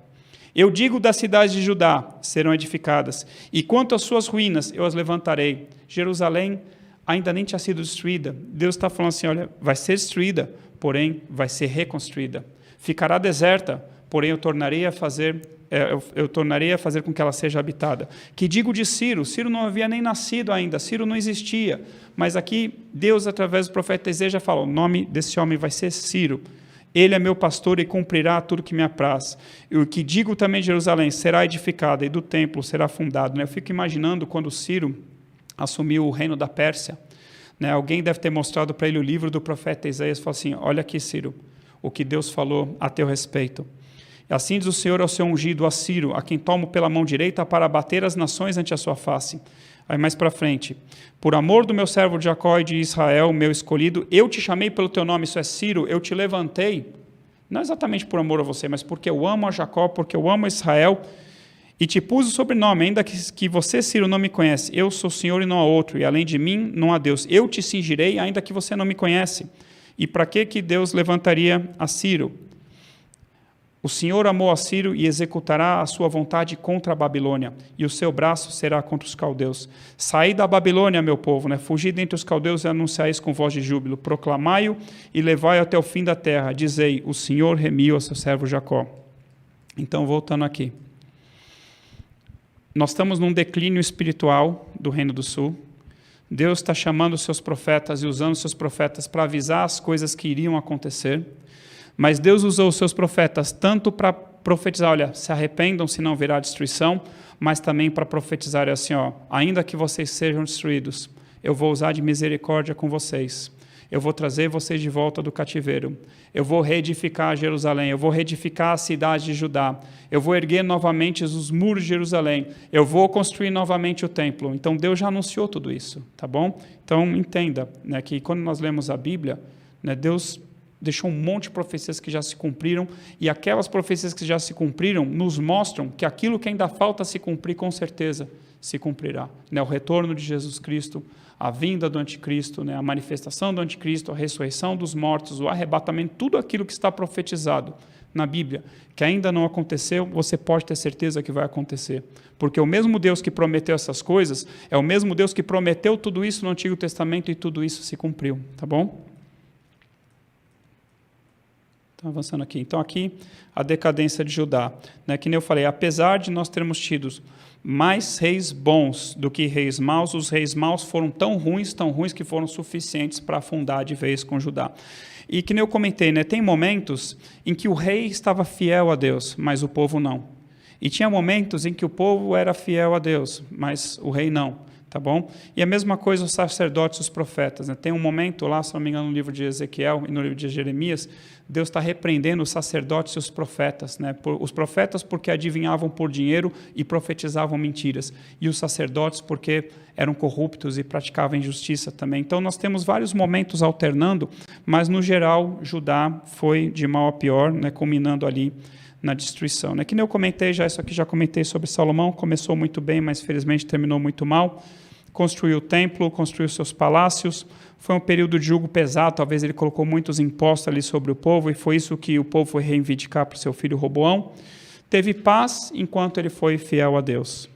Eu digo das cidades de Judá, serão edificadas. E quanto às suas ruínas, eu as levantarei. Jerusalém ainda nem tinha sido destruída. Deus está falando assim, olha, vai ser destruída, porém vai ser reconstruída. Ficará deserta, porém eu tornarei a fazer com que ela seja habitada. Que digo de Ciro? Ciro não havia nem nascido ainda, Ciro não existia. Mas aqui, Deus, através do profeta Isaías, já fala, o nome desse homem vai ser Ciro. Ele é meu pastor e cumprirá tudo que me apraz. E o que digo também de Jerusalém, será edificada, e do templo será fundado. Eu fico imaginando quando Ciro assumiu o reino da Pérsia, alguém deve ter mostrado para ele o livro do profeta Isaías, e falou assim, olha aqui, Ciro, o que Deus falou a teu respeito. Assim diz o Senhor ao seu ungido, a Ciro, a quem tomo pela mão direita para abater as nações ante a sua face. Aí mais para frente, por amor do meu servo de Jacó e de Israel, meu escolhido, eu te chamei pelo teu nome, isso é Ciro, eu te levantei, não exatamente por amor a você, mas porque eu amo a Jacó, porque eu amo a Israel, e te pus o sobrenome, ainda que você, Ciro, não me conhece, eu sou o Senhor e não há outro, e além de mim não há Deus, eu te cingirei, ainda que você não me conhece. E para que Deus levantaria a Ciro? O Senhor amou a Ciro e executará a sua vontade contra a Babilônia, e o seu braço será contra os caldeus. Saí da Babilônia, meu povo, fugi dentre os caldeus e anunciais com voz de júbilo, proclamai-o e levai até o fim da terra, dizei, o Senhor remiu a seu servo Jacó. Então, voltando aqui. Nós estamos num declínio espiritual do Reino do Sul. Deus está chamando os seus profetas e usando os seus profetas para avisar as coisas que iriam acontecer. Mas Deus usou os seus profetas tanto para profetizar, olha, se arrependam, senão virá destruição, mas também para profetizar assim, ainda que vocês sejam destruídos, eu vou usar de misericórdia com vocês. Eu vou trazer vocês de volta do cativeiro. Eu vou reedificar Jerusalém. Eu vou reedificar a cidade de Judá. Eu vou erguer novamente os muros de Jerusalém. Eu vou construir novamente o templo. Então, Deus já anunciou tudo isso, tá bom? Então, entenda que quando nós lemos a Bíblia, Deus deixou um monte de profecias que já se cumpriram, e aquelas profecias que já se cumpriram nos mostram que aquilo que ainda falta se cumprir, com certeza se cumprirá. O retorno de Jesus Cristo, a vinda do anticristo, a manifestação do anticristo, a ressurreição dos mortos, o arrebatamento, tudo aquilo que está profetizado, na Bíblia que ainda não aconteceu, você pode ter certeza que vai acontecer. Porque o mesmo Deus que prometeu essas coisas é o mesmo Deus que prometeu tudo isso no Antigo Testamento e tudo isso se cumpriu. Tá bom? Estou avançando aqui. Então, aqui, a decadência de Judá. Né? Que nem eu falei, apesar de nós termos tido mais reis bons do que reis maus, os reis maus foram tão ruins que foram suficientes para afundar de vez com Judá. E que nem eu comentei, né, tem momentos em que o rei estava fiel a Deus, mas o povo não. E tinha momentos em que o povo era fiel a Deus, mas o rei não. Tá bom? E a mesma coisa os sacerdotes e os profetas. Né? Tem um momento lá, se não me engano, no livro de Ezequiel e no livro de Jeremias, Deus está repreendendo os sacerdotes e os profetas. Né? Os profetas porque adivinhavam por dinheiro e profetizavam mentiras. E os sacerdotes porque eram corruptos e praticavam injustiça também. Então nós temos vários momentos alternando, mas no geral Judá foi de mal a pior, né? Culminando ali na destruição. Né? Que nem eu comentei, isso aqui já comentei sobre Salomão, começou muito bem, mas felizmente terminou muito mal. Construiu o templo, construiu seus palácios, foi um período de jugo pesado, talvez ele colocou muitos impostos ali sobre o povo, e foi isso que o povo foi reivindicar para o seu filho Roboão. Teve paz enquanto ele foi fiel a Deus.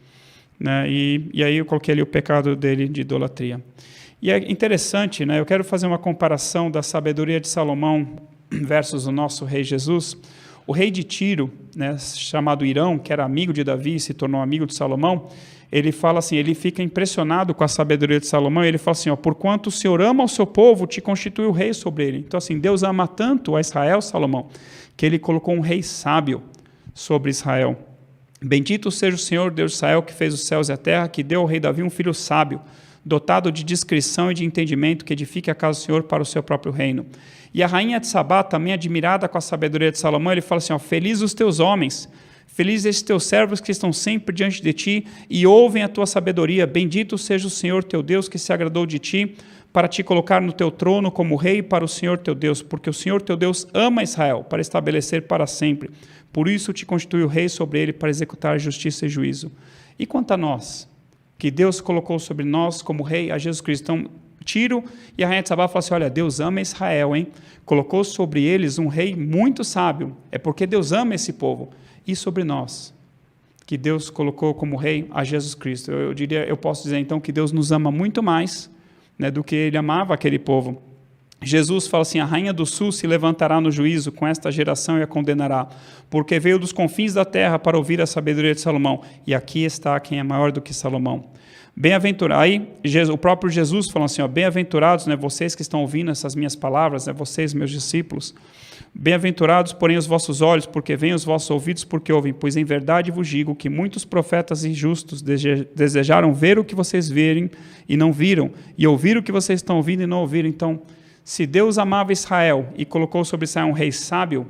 Né? E aí eu coloquei ali o pecado dele de idolatria. E é interessante, né? Eu quero fazer uma comparação da sabedoria de Salomão versus o nosso rei Jesus. O rei de Tiro, né, chamado Irão, que era amigo de Davi e se tornou amigo de Salomão, ele fala assim, ele fica impressionado com a sabedoria de Salomão, e ele fala assim, ó, porquanto o Senhor ama o seu povo, te constituiu rei sobre ele. Então assim, Deus ama tanto a Israel, Salomão, que ele colocou um rei sábio sobre Israel. Bendito seja o Senhor, Deus de Israel, que fez os céus e a terra, que deu ao rei Davi um filho sábio, dotado de discrição e de entendimento, que edifique a casa do Senhor para o seu próprio reino. E a rainha de Sabá, também admirada com a sabedoria de Salomão, ele fala assim, ó, feliz os teus homens, felizes esses teus servos que estão sempre diante de ti e ouvem a tua sabedoria. Bendito seja o Senhor teu Deus que se agradou de ti para te colocar no teu trono como rei para o Senhor teu Deus, porque o Senhor teu Deus ama Israel para estabelecer para sempre. Por isso te constituiu rei sobre ele para executar justiça e juízo. E quanto a nós, que Deus colocou sobre nós como rei a Jesus Cristo. Então, Tiro e a rainha de Sabá falam assim, olha, Deus ama Israel, hein? Colocou sobre eles um rei muito sábio, é porque Deus ama esse povo. E sobre nós, que Deus colocou como rei a Jesus Cristo. Eu posso dizer então que Deus nos ama muito mais, né, do que ele amava aquele povo. Jesus fala assim, a rainha do sul se levantará no juízo com esta geração e a condenará, porque veio dos confins da terra para ouvir a sabedoria de Salomão, e aqui está quem é maior do que Salomão. Bem-aventurado, aí o próprio Jesus fala assim, ó, bem-aventurados, né, vocês que estão ouvindo essas minhas palavras, né, vocês meus discípulos, bem-aventurados porém os vossos olhos, porque veem os vossos ouvidos, porque ouvem, pois em verdade vos digo que muitos profetas injustos desejaram ver o que vocês verem e não viram, e ouvir o que vocês estão ouvindo e não ouviram. Então, se Deus amava Israel e colocou sobre Israel um rei sábio,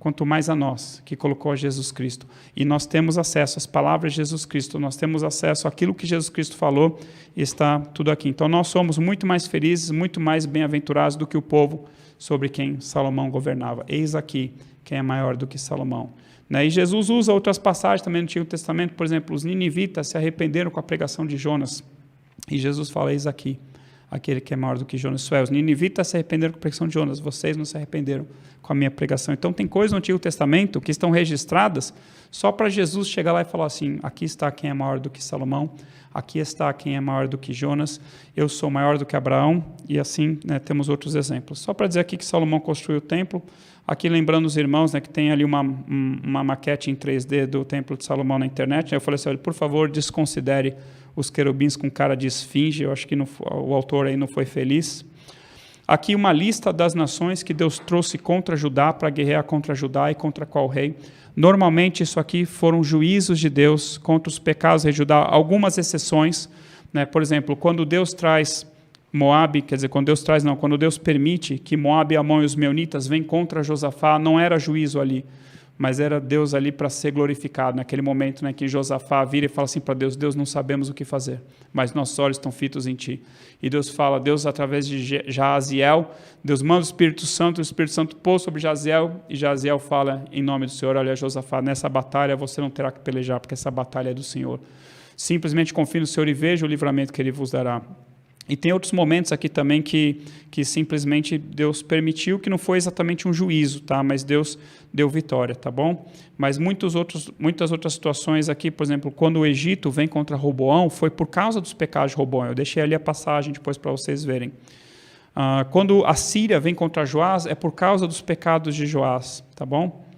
quanto mais a nós, que colocou a Jesus Cristo. E nós temos acesso às palavras de Jesus Cristo, nós temos acesso àquilo que Jesus Cristo falou, e está tudo aqui. Então nós somos muito mais felizes, muito mais bem-aventurados do que o povo sobre quem Salomão governava. Eis aqui quem é maior do que Salomão. Né? E Jesus usa outras passagens também no Antigo Testamento, por exemplo, os ninivitas se arrependeram com a pregação de Jonas. E Jesus fala, eis aqui aquele que é maior do que Jonas. Isso é, os ninivitas se arrependeram com a pregação de Jonas, vocês não se arrependeram com a minha pregação. Então tem coisas no Antigo Testamento que estão registradas só para Jesus chegar lá e falar assim, aqui está quem é maior do que Salomão, aqui está quem é maior do que Jonas, eu sou maior do que Abraão, e assim, né, temos outros exemplos. Só para dizer aqui que Salomão construiu o templo, aqui lembrando os irmãos, né, que tem ali uma maquete em 3D do templo de Salomão na internet, eu falei assim, olha, por favor, desconsidere os querubins com cara de esfinge, eu acho que o autor aí não foi feliz. Aqui uma lista das nações que Deus trouxe contra Judá, para guerrear contra Judá e contra qual rei. Normalmente isso aqui foram juízos de Deus contra os pecados de Judá, algumas exceções, né? Por exemplo, quando Deus traz Moabe, quer dizer, quando Deus permite que Moabe, Amon e os meunitas venham contra Josafá, não era juízo ali, mas era Deus ali para ser glorificado, naquele momento, né, que Josafá vira e fala assim para Deus, Deus, não sabemos o que fazer, mas nossos olhos estão fitos em Ti. E Deus fala, Deus através de Jaziel, Deus manda o Espírito Santo pôs sobre Jaziel, e Jaziel fala em nome do Senhor, olha Josafá, nessa batalha você não terá que pelejar, porque essa batalha é do Senhor. Simplesmente confie no Senhor e veja o livramento que Ele vos dará. E tem outros momentos aqui também que simplesmente Deus permitiu, que não foi exatamente um juízo, tá? Mas Deus deu vitória, tá bom? Mas muitas outras situações aqui, por exemplo, quando o Egito vem contra Roboão, foi por causa dos pecados de Roboão. Eu deixei ali a passagem depois para vocês verem. Quando a Síria vem contra Joás, é por causa dos pecados de Joás, tá bom?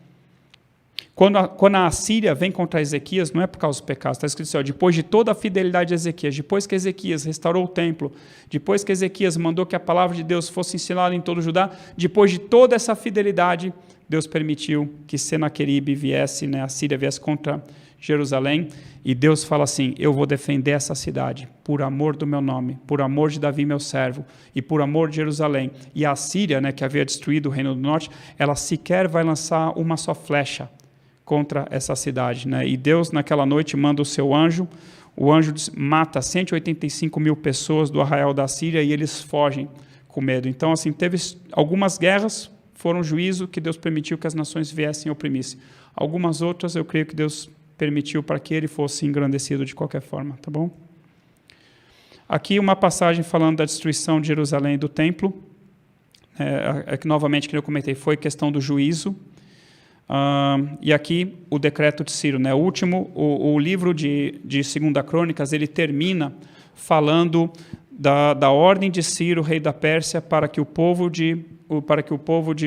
Quando a Assíria vem contra Ezequias, não é por causa dos pecados, está escrito assim, ó, depois de toda a fidelidade de Ezequias, depois que Ezequias restaurou o templo, depois que Ezequias mandou que a palavra de Deus fosse ensinada em todo o Judá, depois de toda essa fidelidade, Deus permitiu que Senaqueribe viesse, né, a Síria viesse contra Jerusalém, e Deus fala assim, eu vou defender essa cidade, por amor do meu nome, por amor de Davi, meu servo, e por amor de Jerusalém. E a Síria, né, que havia destruído o reino do norte, ela sequer vai lançar uma só flecha contra essa cidade, né? E Deus naquela noite manda o seu anjo, o anjo mata 185 mil pessoas do arraial da Síria e eles fogem com medo. Então, assim, teve algumas guerras, foram juízo que Deus permitiu que as nações viessem e oprimissem. Algumas outras, eu creio que Deus permitiu para que ele fosse engrandecido de qualquer forma, tá bom? Aqui uma passagem falando da destruição de Jerusalém e do templo, que novamente, que eu comentei, foi questão do juízo. E aqui o decreto de Ciro, né? O livro de 2 Crônicas, ele termina falando da ordem de Ciro, rei da Pérsia, para que o povo de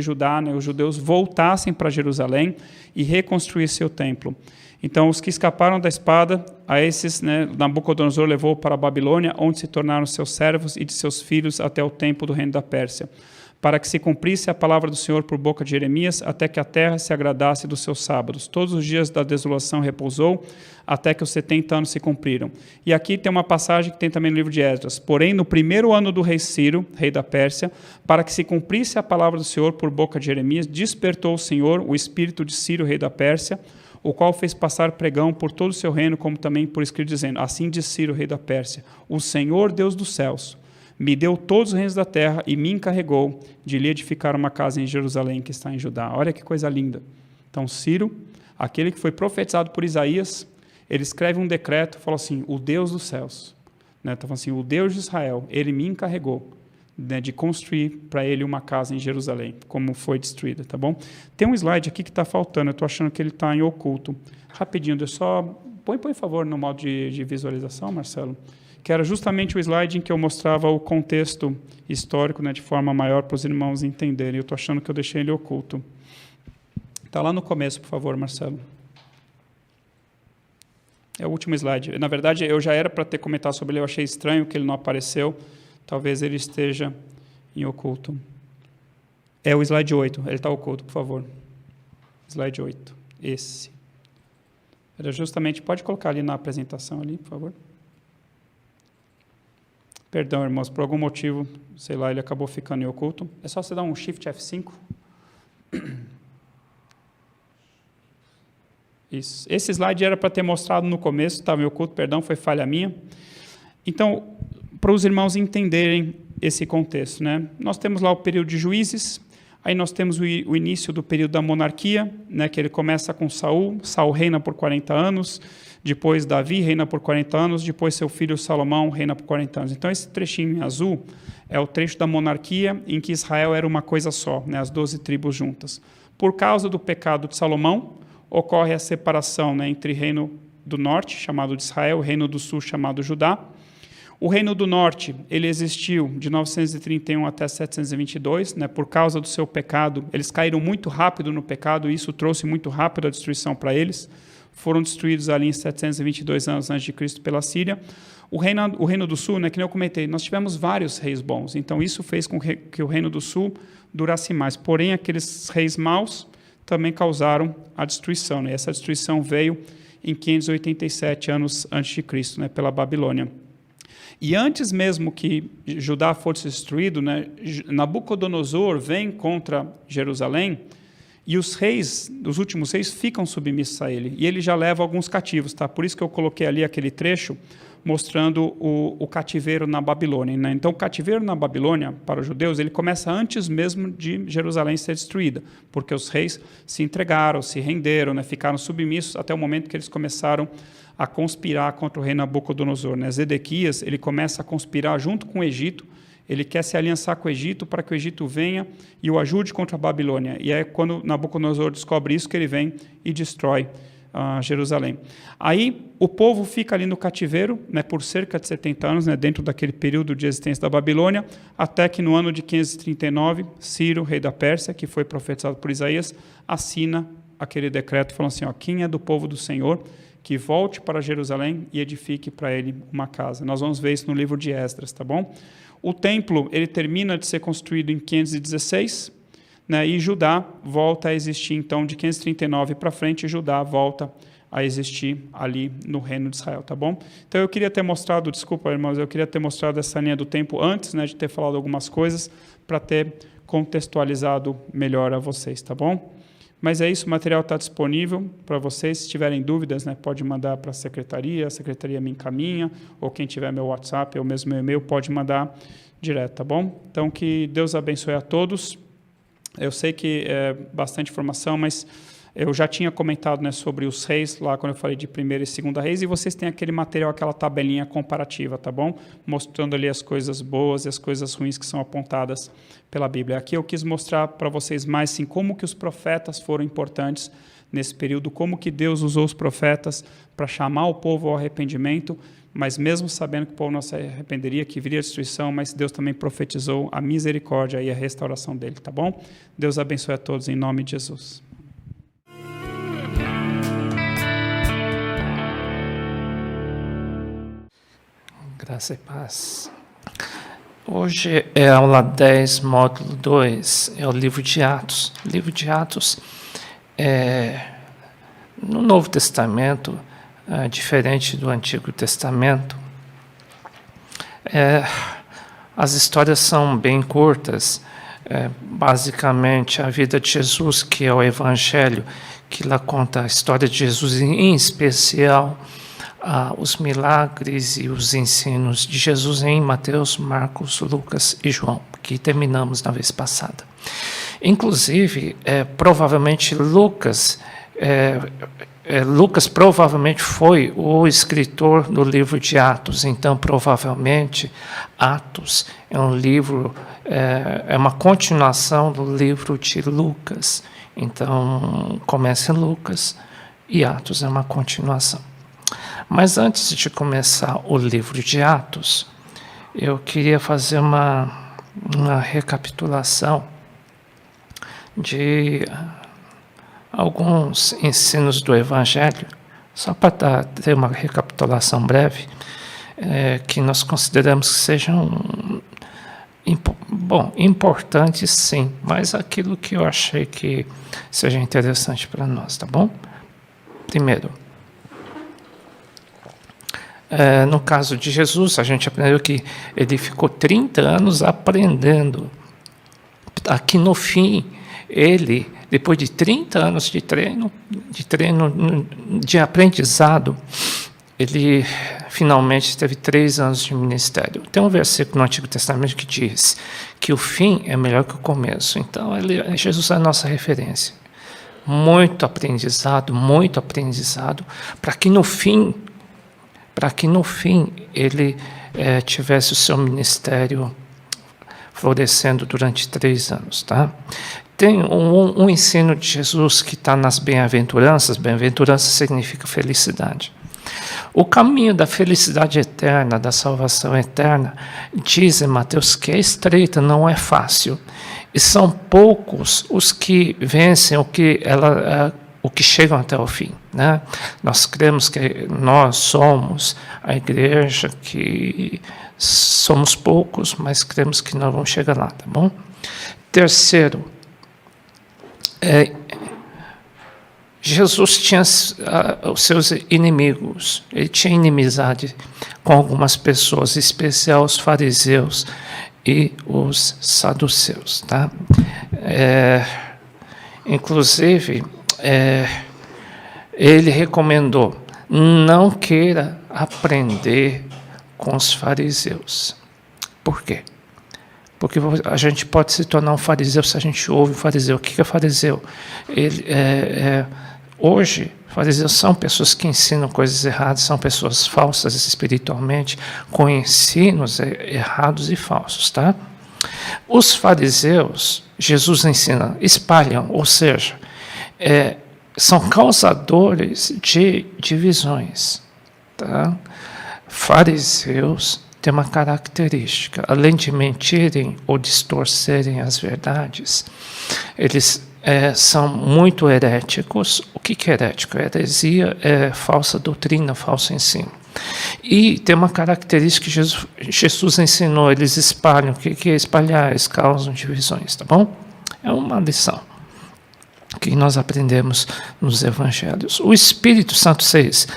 Judá, né, os judeus, voltassem para Jerusalém e reconstruíssem seu templo. Então, os que escaparam da espada, a esses, né, Nabucodonosor levou para a Babilônia, onde se tornaram seus servos e de seus filhos até o tempo do reino da Pérsia, para que se cumprisse a palavra do Senhor por boca de Jeremias, até que a terra se agradasse dos seus sábados. Todos os dias da desolação repousou, até que os 70 anos se cumpriram. E aqui tem uma passagem que tem também no livro de Esdras. Porém, no primeiro ano do rei Ciro, rei da Pérsia, para que se cumprisse a palavra do Senhor por boca de Jeremias, despertou o Senhor o espírito de Ciro, rei da Pérsia, o qual fez passar pregão por todo o seu reino, como também por escrito, dizendo, assim diz Ciro, rei da Pérsia, o Senhor, Deus dos céus, me deu todos os reinos da terra e me encarregou de lhe edificar uma casa em Jerusalém, que está em Judá. Olha que coisa linda. Então, Ciro, aquele que foi profetizado por Isaías, ele escreve um decreto, fala assim, o Deus dos céus, né? Então, assim, o Deus de Israel, ele me encarregou, né, de construir para ele uma casa em Jerusalém, como foi destruída, tá bom? Tem um slide aqui que está faltando, eu estou achando que ele está em oculto. Rapidinho, eu só... Põe, por favor, no modo de visualização, Marcelo, que era justamente o slide em que eu mostrava o contexto histórico, né, de forma maior para os irmãos entenderem. Eu estou achando que eu deixei ele oculto. Está lá no começo, por favor, Marcelo. É o último slide. Na verdade, eu já era para ter comentado sobre ele, eu achei estranho que ele não apareceu. Talvez ele esteja em oculto. É o slide 8, ele está oculto, por favor. Slide 8, esse. Era justamente, pode colocar ali na apresentação, ali, por favor. Perdão, irmãos, por algum motivo, sei lá, ele acabou ficando em oculto. É só você dar um Shift F5. Isso. Esse slide era para ter mostrado no começo, estava em oculto, perdão, foi falha minha. Então, para os irmãos entenderem esse contexto, né? Nós temos lá o período de juízes, aí nós temos o início do período da monarquia, né, que ele começa com Saul. Saul reina por 40 anos, depois Davi reina por 40 anos, depois seu filho Salomão reina por 40 anos. Então, esse trechinho em azul é o trecho da monarquia em que Israel era uma coisa só, né, as 12 tribos juntas. Por causa do pecado de Salomão, ocorre a separação, né, entre reino do norte, chamado de Israel, e reino do sul, chamado Judá. O reino do norte, ele existiu de 931 até 722, né, por causa do seu pecado. Eles caíram muito rápido no pecado, e isso trouxe muito rápido a destruição para eles. Foram destruídos ali em 722 anos antes de Cristo pela Síria. O reino do sul, né, que nem eu comentei, nós tivemos vários reis bons, então isso fez com que o reino do sul durasse mais. Porém, aqueles reis maus também causaram a destruição, né? Essa destruição veio em 587 anos antes de Cristo, né, pela Babilônia. E antes mesmo que Judá fosse destruído, né, Nabucodonosor vem contra Jerusalém e os reis, os últimos reis, ficam submissos a ele. E ele já leva alguns cativos, tá? Por isso que eu coloquei ali aquele trecho, mostrando o cativeiro na Babilônia, né? Então, o cativeiro na Babilônia, para os judeus, ele começa antes mesmo de Jerusalém ser destruída, porque os reis se entregaram, se renderam, né? Ficaram submissos até o momento que eles começaram a conspirar contra o rei Nabucodonosor, né? Zedequias, ele começa a conspirar junto com o Egito. Ele quer se aliançar com o Egito para que o Egito venha e o ajude contra a Babilônia. E é quando Nabucodonosor descobre isso que ele vem e destrói Jerusalém. Aí o povo fica ali no cativeiro, né, por cerca de 70 anos, né, dentro daquele período de existência da Babilônia, até que no ano de 539, Ciro, rei da Pérsia, que foi profetizado por Isaías, assina aquele decreto falando assim, ó, quem é do povo do Senhor, que volte para Jerusalém e edifique para ele uma casa. Nós vamos ver isso no livro de Esdras, tá bom? O templo, ele termina de ser construído em 516, né, e Judá volta a existir, então, de 539 para frente, Judá volta a existir ali no reino de Israel, tá bom? Então, eu queria ter mostrado, desculpa, irmãos, eu queria ter mostrado essa linha do tempo antes, né, de ter falado algumas coisas, para ter contextualizado melhor a vocês, tá bom? Mas é isso, o material está disponível para vocês. Se tiverem dúvidas, né, pode mandar para a secretaria me encaminha, ou quem tiver meu WhatsApp ou mesmo meu e-mail, pode mandar direto, tá bom? Então, que Deus abençoe a todos. Eu sei que é bastante informação, mas eu já tinha comentado, né, sobre os reis, lá quando eu falei de primeira e segunda reis, e vocês têm aquele material, aquela tabelinha comparativa, tá bom? Mostrando ali as coisas boas e as coisas ruins que são apontadas pela Bíblia. Aqui eu quis mostrar para vocês mais, assim, como que os profetas foram importantes nesse período, como que Deus usou os profetas para chamar o povo ao arrependimento, mas mesmo sabendo que o povo não se arrependeria, que viria a destruição, mas Deus também profetizou a misericórdia e a restauração dele, tá bom? Deus abençoe a todos em nome de Jesus. Graça e paz. Hoje é a aula 10, módulo 2, é o livro de Atos. O livro de Atos, no Novo Testamento, diferente do Antigo Testamento, as histórias são bem curtas. Basicamente, a vida de Jesus, que é o Evangelho, que lá conta a história de Jesus, em especial os milagres e os ensinos de Jesus em Mateus, Marcos, Lucas e João, que terminamos na vez passada. Inclusive, provavelmente Lucas provavelmente foi o escritor do livro de Atos, então provavelmente Atos é um livro, é uma continuação do livro de Lucas. Então começa em Lucas e Atos é uma continuação. Mas antes de começar o livro de Atos, eu queria fazer uma recapitulação de alguns ensinos do Evangelho, só para ter uma recapitulação breve, que nós consideramos que sejam importantes sim, mas aquilo que eu achei que seja interessante para nós, tá bom? Primeiro, no caso de Jesus, a gente aprendeu que ele ficou 30 anos aprendendo. Aqui no fim, ele, depois de 30 anos de aprendizado, ele finalmente teve 3 anos de ministério. Tem um versículo no Antigo Testamento que diz que o fim é melhor que o começo. Então, Jesus é a nossa referência. Muito aprendizado, para que no fim ele tivesse o seu ministério florescendo durante 3 anos. Tá? Tem um ensino de Jesus que está nas bem-aventuranças. Bem-aventurança significa felicidade. O caminho da felicidade eterna, da salvação eterna, diz em Mateus que é estreita, não é fácil. E são poucos os que vencem o que chegam até o fim, né? Nós cremos que nós somos a igreja, que somos poucos, mas cremos que nós vamos chegar lá, tá bom? Terceiro, Jesus tinha os seus inimigos, ele tinha inimizade com algumas pessoas, em especial os fariseus e os saduceus, tá? Inclusive, ele recomendou: não queira aprender com os fariseus. Por quê? Porque a gente pode se tornar um fariseu se a gente ouve um fariseu. O que é fariseu? Hoje, fariseus são pessoas que ensinam coisas erradas, são pessoas falsas espiritualmente, com ensinos errados e falsos, tá? Os fariseus, Jesus ensina, espalham, ou seja, são causadores de divisões, tá? Fariseus têm uma característica, além de mentirem ou distorcerem as verdades, eles são muito heréticos. O que é herético? Heresia é falsa doutrina, falso ensino. E tem uma característica que Jesus ensinou, eles espalham. O que é espalhar? Eles causam divisões, tá bom? É uma lição que nós aprendemos nos evangelhos. O Espírito Santo 6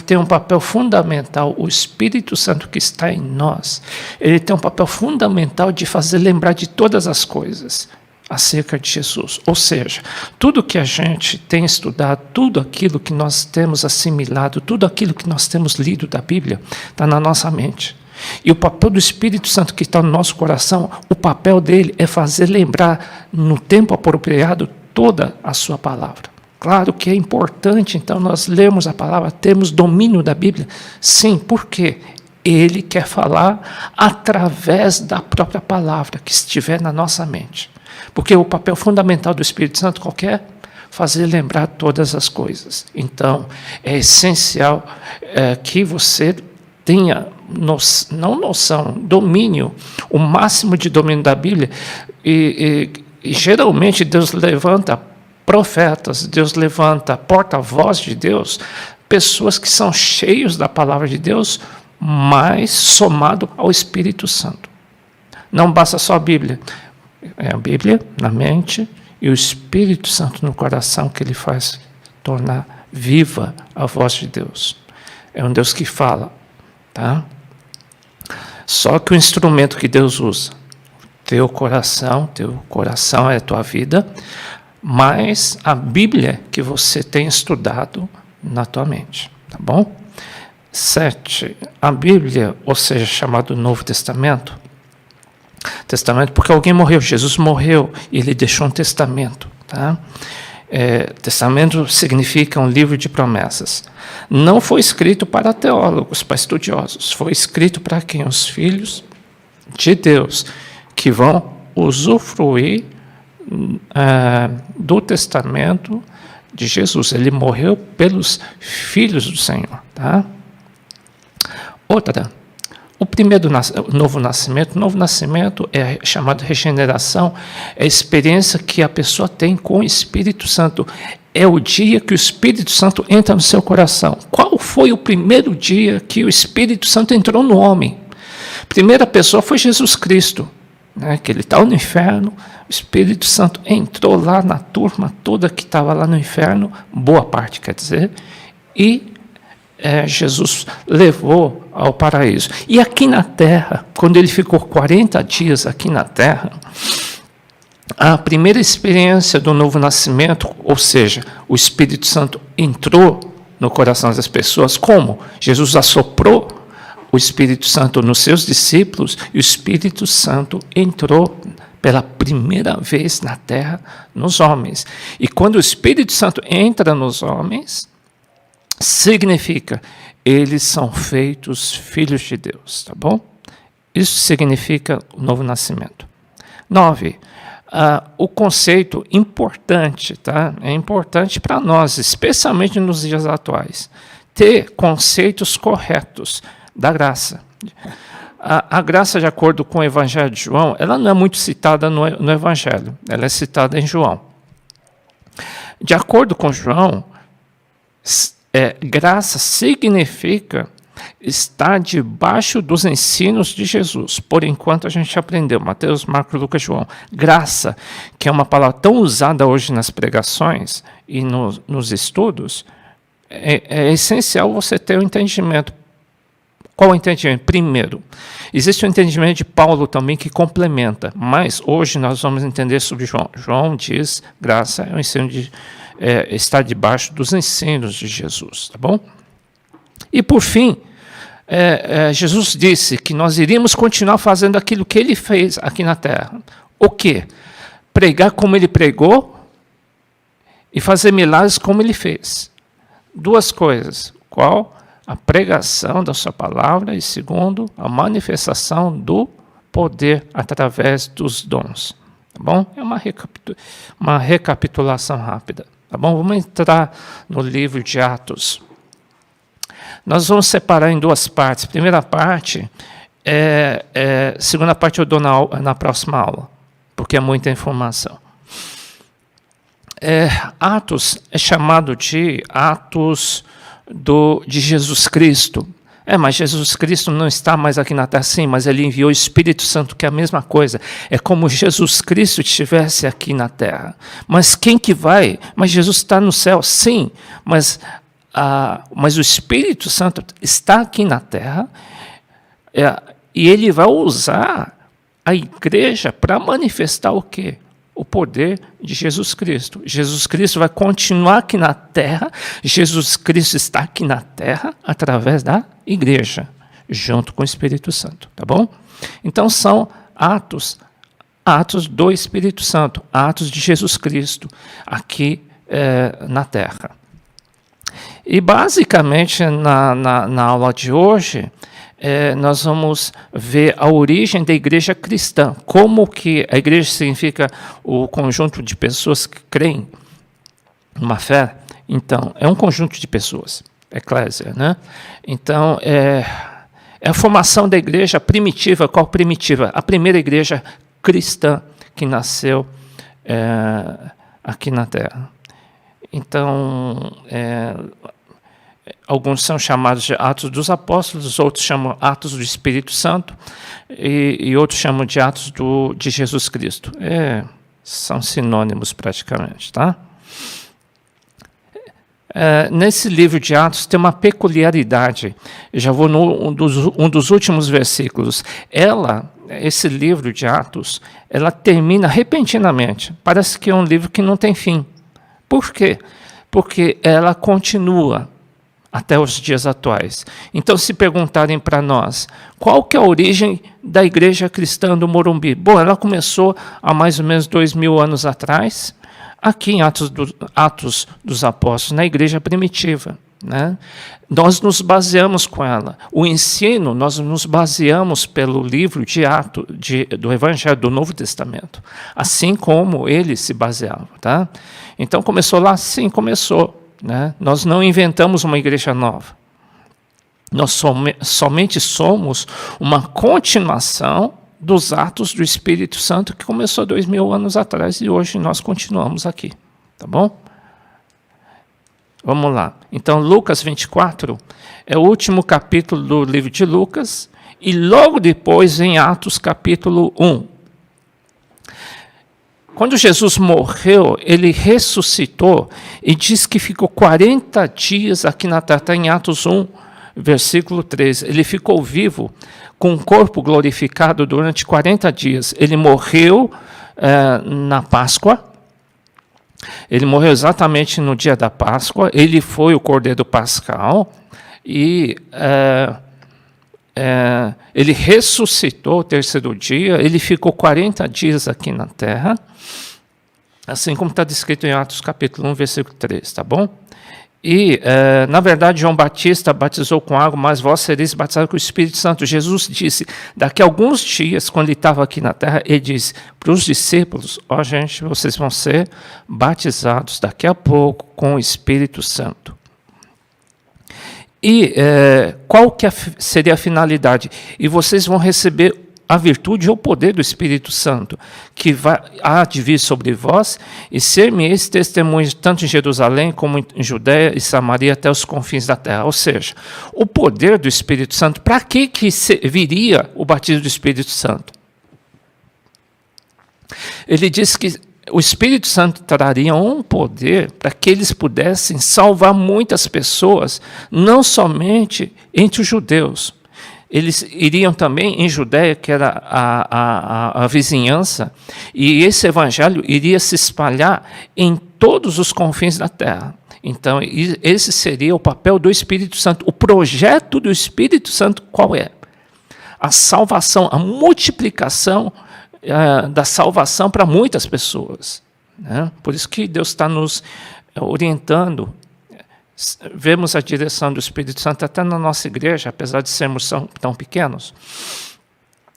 tem um papel fundamental. O Espírito Santo que está em nós, ele tem um papel fundamental de fazer lembrar de todas as coisas acerca de Jesus. Ou seja, tudo que a gente tem estudado, tudo aquilo que nós temos assimilado, tudo aquilo que nós temos lido da Bíblia, está na nossa mente. E o papel do Espírito Santo que está no nosso coração, o papel dele é fazer lembrar no tempo apropriado toda a sua palavra. Claro que é importante, então, nós lermos a palavra, termos domínio da Bíblia. Sim, por quê? Ele quer falar através da própria palavra que estiver na nossa mente. Porque o papel fundamental do Espírito Santo qual é? Fazer lembrar todas as coisas. Então, é essencial que você tenha domínio, o máximo de domínio da Bíblia. E geralmente Deus levanta profetas, Deus levanta porta-voz de Deus, pessoas que são cheios da palavra de Deus, mas somado ao Espírito Santo. Não basta só a Bíblia. É a Bíblia na mente e o Espírito Santo no coração que ele faz tornar viva a voz de Deus. É um Deus que fala, tá? Só que o instrumento que Deus usa, teu coração é a tua vida, mas a Bíblia que você tem estudado na tua mente, tá bom? 7. A Bíblia, ou seja, chamado Novo Testamento, porque alguém morreu, Jesus morreu e ele deixou um testamento. Tá? Testamento significa um livro de promessas. Não foi escrito para teólogos, para estudiosos. Foi escrito para quem? Os filhos de Deus, que vão usufruir do testamento de Jesus. Ele morreu pelos filhos do Senhor. Tá? Outra. O novo nascimento é chamado regeneração, é a experiência que a pessoa tem com o Espírito Santo. É o dia que o Espírito Santo entra no seu coração. Qual foi o primeiro dia que o Espírito Santo entrou no homem? A primeira pessoa foi Jesus Cristo, né, que ele estava no inferno, o Espírito Santo entrou lá na turma toda que estava lá no inferno, boa parte quer dizer, e Jesus levou ao paraíso. E aqui na terra, quando ele ficou 40 dias aqui na terra, a primeira experiência do novo nascimento, ou seja, o Espírito Santo entrou no coração das pessoas, como? Jesus assoprou o Espírito Santo nos seus discípulos e o Espírito Santo entrou pela primeira vez na terra nos homens. E quando o Espírito Santo entra nos homens, significa, eles são feitos filhos de Deus, tá bom? Isso significa o novo nascimento. 9. O conceito importante, tá? É importante para nós, especialmente nos dias atuais, ter conceitos corretos da graça. A graça, de acordo com o Evangelho de João, ela não é muito citada no Evangelho, ela é citada em João. De acordo com João, graça significa estar debaixo dos ensinos de Jesus. Por enquanto a gente aprendeu, Mateus, Marcos, Lucas, João. Graça, que é uma palavra tão usada hoje nas pregações e nos estudos, é essencial você ter um entendimento. Qual o entendimento? Primeiro, existe um entendimento de Paulo também que complementa, mas hoje nós vamos entender sobre João. João diz, graça é o ensino de estar debaixo dos ensinos de Jesus, tá bom? E por fim, Jesus disse que nós iríamos continuar fazendo aquilo que ele fez aqui na terra. O quê? Pregar como ele pregou e fazer milagres como ele fez. Duas coisas. Qual? A pregação da sua palavra e, segundo, a manifestação do poder através dos dons. Tá bom? É uma recapitulação rápida. Tá bom? Vamos entrar no livro de Atos. Nós vamos separar em duas partes. Primeira parte, segunda parte eu dou na próxima aula, porque é muita informação. Atos é chamado de Atos de Jesus Cristo. Mas Jesus Cristo não está mais aqui na terra, sim, mas ele enviou o Espírito Santo, que é a mesma coisa. É como Jesus Cristo estivesse aqui na terra. Mas quem que vai? Mas Jesus está no céu, sim, mas o Espírito Santo está aqui na terra, e ele vai usar a igreja para manifestar o quê? O poder de Jesus Cristo. Jesus Cristo vai continuar aqui na terra. Jesus Cristo está aqui na terra através da igreja, junto com o Espírito Santo, tá bom? Então são atos do Espírito Santo, atos de Jesus Cristo aqui na terra. E basicamente na aula de hoje nós vamos ver a origem da igreja cristã, como que a igreja significa o conjunto de pessoas que creem numa fé. Então, é um conjunto de pessoas, eclésia, né? Então, é a formação da igreja primitiva. Qual primitiva? A primeira igreja cristã que nasceu aqui na Terra. Então, alguns são chamados de Atos dos Apóstolos, outros chamam Atos do Espírito Santo e outros chamam de Atos de Jesus Cristo. São sinônimos praticamente, tá? Nesse livro de Atos tem uma peculiaridade. Eu já vou um dos últimos versículos. Esse livro de Atos, ela termina repentinamente. Parece que é um livro que não tem fim. Por quê? Porque ela continua até os dias atuais. Então, se perguntarem para nós, qual que é a origem da igreja cristã do Morumbi? Bom, ela começou há mais ou menos 2000 anos atrás, aqui em Atos dos Apóstolos, na igreja primitiva, né? Nós nos baseamos com ela. O ensino, nós nos baseamos pelo livro de Atos, do Evangelho do Novo Testamento, assim como ele se baseava, tá? Então, começou lá? Sim, começou. Né? Nós não inventamos uma igreja nova. Nós somente somos uma continuação dos atos do Espírito Santo que começou 2000 anos atrás e hoje nós continuamos aqui. Tá bom? Vamos lá. Então, Lucas 24 é o último capítulo do livro de Lucas e logo depois vem Atos capítulo 1. Quando Jesus morreu, ele ressuscitou e diz que ficou 40 dias aqui na terra. Está em Atos 1, versículo 13. Ele ficou vivo com o corpo glorificado durante 40 dias. Ele morreu na Páscoa. Ele morreu exatamente no dia da Páscoa. Ele foi o Cordeiro Pascal. E ele ressuscitou o terceiro dia. Ele ficou 40 dias aqui na terra. Assim como está descrito em Atos capítulo 1, versículo 3, tá bom? E, na verdade, João Batista batizou com água, mas vós sereis batizados com o Espírito Santo. Jesus disse, daqui a alguns dias, quando ele estava aqui na terra, ele disse para os discípulos, gente, vocês vão ser batizados daqui a pouco com o Espírito Santo. E qual que seria a finalidade? E vocês vão receber a virtude ou o poder do Espírito Santo, que há de vir sobre vós, e ser-me-eis testemunhos tanto em Jerusalém como em Judéia e Samaria até os confins da terra. Ou seja, o poder do Espírito Santo, para que viria o batismo do Espírito Santo? Ele diz que o Espírito Santo traria um poder para que eles pudessem salvar muitas pessoas, não somente entre os judeus. Eles iriam também em Judéia, que era a vizinhança, e esse evangelho iria se espalhar em todos os confins da terra. Então, esse seria o papel do Espírito Santo. O projeto do Espírito Santo qual é? A salvação, a multiplicação da salvação para muitas pessoas, né? Por isso que Deus está nos orientando. Vemos a direção do Espírito Santo até na nossa igreja, apesar de sermos tão pequenos.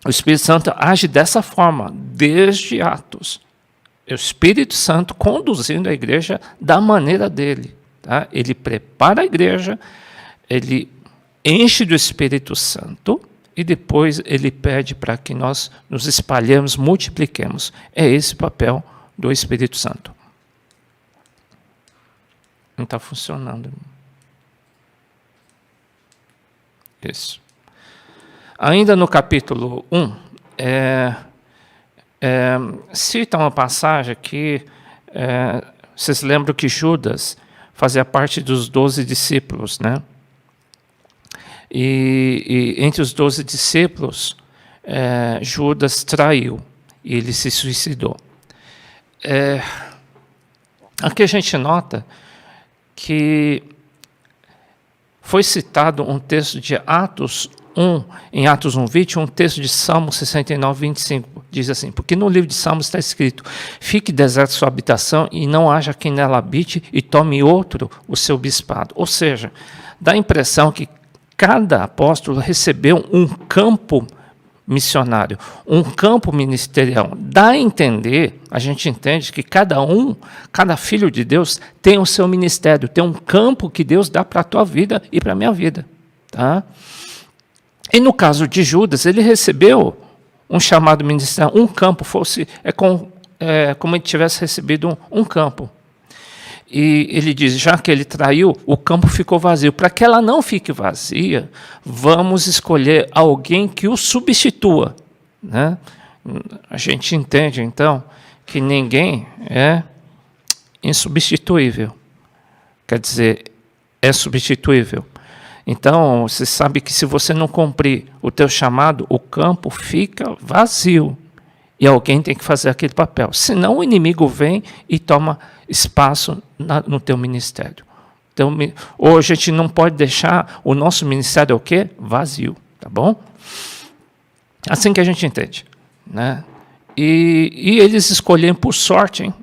O Espírito Santo age dessa forma, desde Atos. O Espírito Santo conduzindo a igreja da maneira dele. Tá? Ele prepara a igreja, ele enche do Espírito Santo e depois ele pede para que nós nos espalhemos, multipliquemos. É esse o papel do Espírito Santo. Não está funcionando. Isso. Ainda no capítulo 1, cita uma passagem que vocês lembram que Judas fazia parte dos 12 discípulos, né? E entre os 12 discípulos, Judas traiu e ele se suicidou. Aqui a gente nota que foi citado um texto de Atos 1, em Atos 1:20, um texto de Salmo 69:25, diz assim: porque no livro de Salmos está escrito: fique deserta sua habitação e não haja quem nela habite e tome outro o seu bispado. Ou seja, dá a impressão que cada apóstolo recebeu um campo missionário, um campo ministerial. Dá a entender, a gente entende que cada filho de Deus tem o seu ministério, tem um campo que Deus dá para a tua vida e para a minha vida. Tá? E no caso de Judas, ele recebeu um chamado ministerial, um campo, como ele tivesse recebido um campo. E ele diz, já que ele traiu, o campo ficou vazio. Para que ela não fique vazia, vamos escolher alguém que o substitua. Né? A gente entende, então, que ninguém é insubstituível. Quer dizer, é substituível. Então, você sabe que se você não cumprir o teu chamado, o campo fica vazio. E alguém tem que fazer aquele papel. Senão o inimigo vem e toma espaço no teu ministério. Então, hoje a gente não pode deixar o nosso ministério o quê? Vazio. Tá bom? Assim que a gente entende. Né? E eles escolheram por sorte. Hein?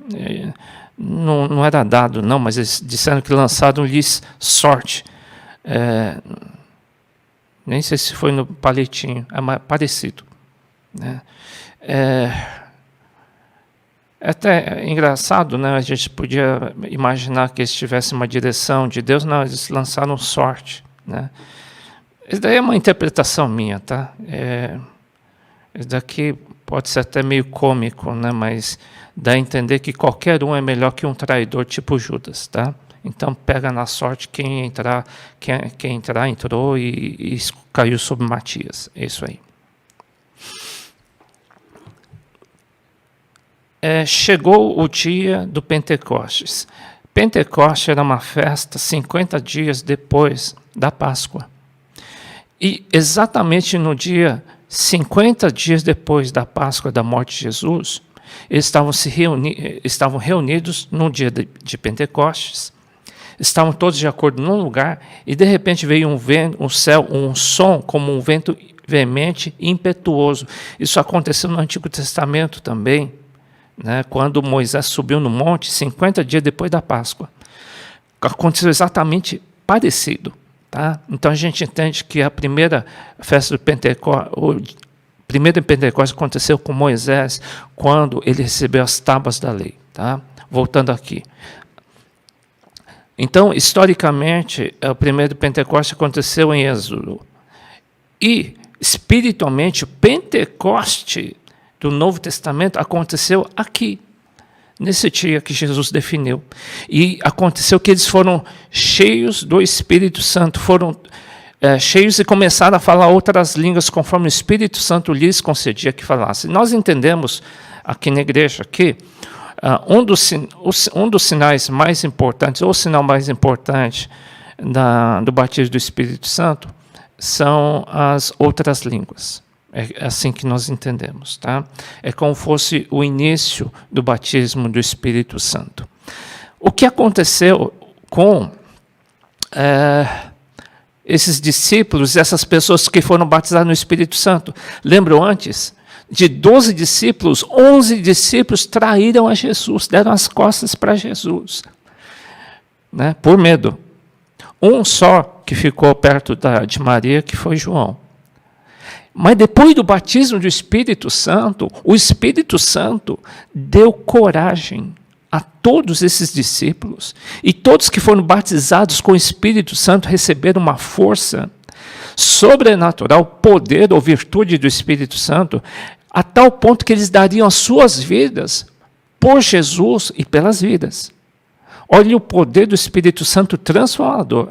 Não era dado, não, mas eles disseram que lançaram-lhes sorte. Nem sei se foi no palitinho, é mais parecido. Né? É até engraçado, né? A gente podia imaginar que eles tivessem uma direção de Deus, não, eles lançaram sorte. Né? Isso daí é uma interpretação minha, tá? Isso daqui pode ser até meio cômico, né? Mas dá a entender que qualquer um é melhor que um traidor tipo Judas, tá? Então pega na sorte quem entrar entrou e caiu sobre Matias. É isso aí. Chegou o dia do Pentecostes. Pentecostes era uma festa 50 dias depois da Páscoa. E exatamente no dia 50 dias depois da Páscoa, da morte de Jesus, eles estavam reunidos no dia de Pentecostes, estavam todos de acordo num lugar, e de repente veio um som como um vento veemente e impetuoso. Isso aconteceu no Antigo Testamento também, né, quando Moisés subiu no monte, 50 dias depois da Páscoa. Aconteceu exatamente parecido. Tá? Então a gente entende que a primeira festa do Pentecostes, o primeiro Pentecostes aconteceu com Moisés, quando ele recebeu as tábuas da lei. Tá? Voltando aqui. Então, historicamente, o primeiro Pentecostes aconteceu em Êxodo. E, espiritualmente, o Pentecoste do Novo Testamento aconteceu aqui, nesse dia que Jesus definiu. E aconteceu que eles foram cheios do Espírito Santo, foram cheios e começaram a falar outras línguas, conforme o Espírito Santo lhes concedia que falassem. Nós entendemos aqui na igreja que um dos sinais mais importantes, ou o sinal mais importante do batismo do Espírito Santo, são as outras línguas. É assim que nós entendemos. Tá? É como fosse o início do batismo do Espírito Santo. O que aconteceu com esses discípulos, essas pessoas que foram batizadas no Espírito Santo. Lembram antes? De 12 discípulos, 11 discípulos traíram a Jesus, deram as costas para Jesus, né, por medo. Um só que ficou perto de Maria, que foi João. Mas depois do batismo do Espírito Santo, o Espírito Santo deu coragem a todos esses discípulos, e todos que foram batizados com o Espírito Santo receberam uma força sobrenatural, poder ou virtude do Espírito Santo, a tal ponto que eles dariam as suas vidas por Jesus e pelas vidas. Olha o poder do Espírito Santo transformador.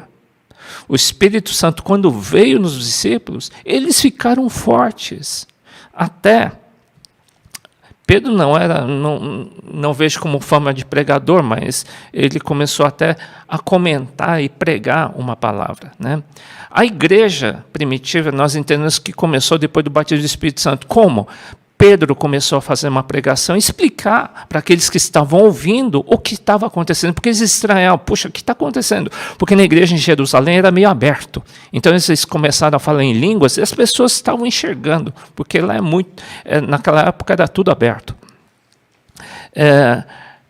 O Espírito Santo, quando veio nos discípulos, eles ficaram fortes. Até Pedro não vejo como forma de pregador, mas ele começou até a comentar e pregar uma palavra, né? A igreja primitiva, nós entendemos que começou depois do batismo do Espírito Santo. Como? Pedro começou a fazer uma pregação, explicar para aqueles que estavam ouvindo o que estava acontecendo, porque eles estranhavam, puxa, o que está acontecendo? Porque na igreja em Jerusalém era meio aberto, então eles começaram a falar em línguas e as pessoas estavam enxergando, porque lá naquela época era tudo aberto.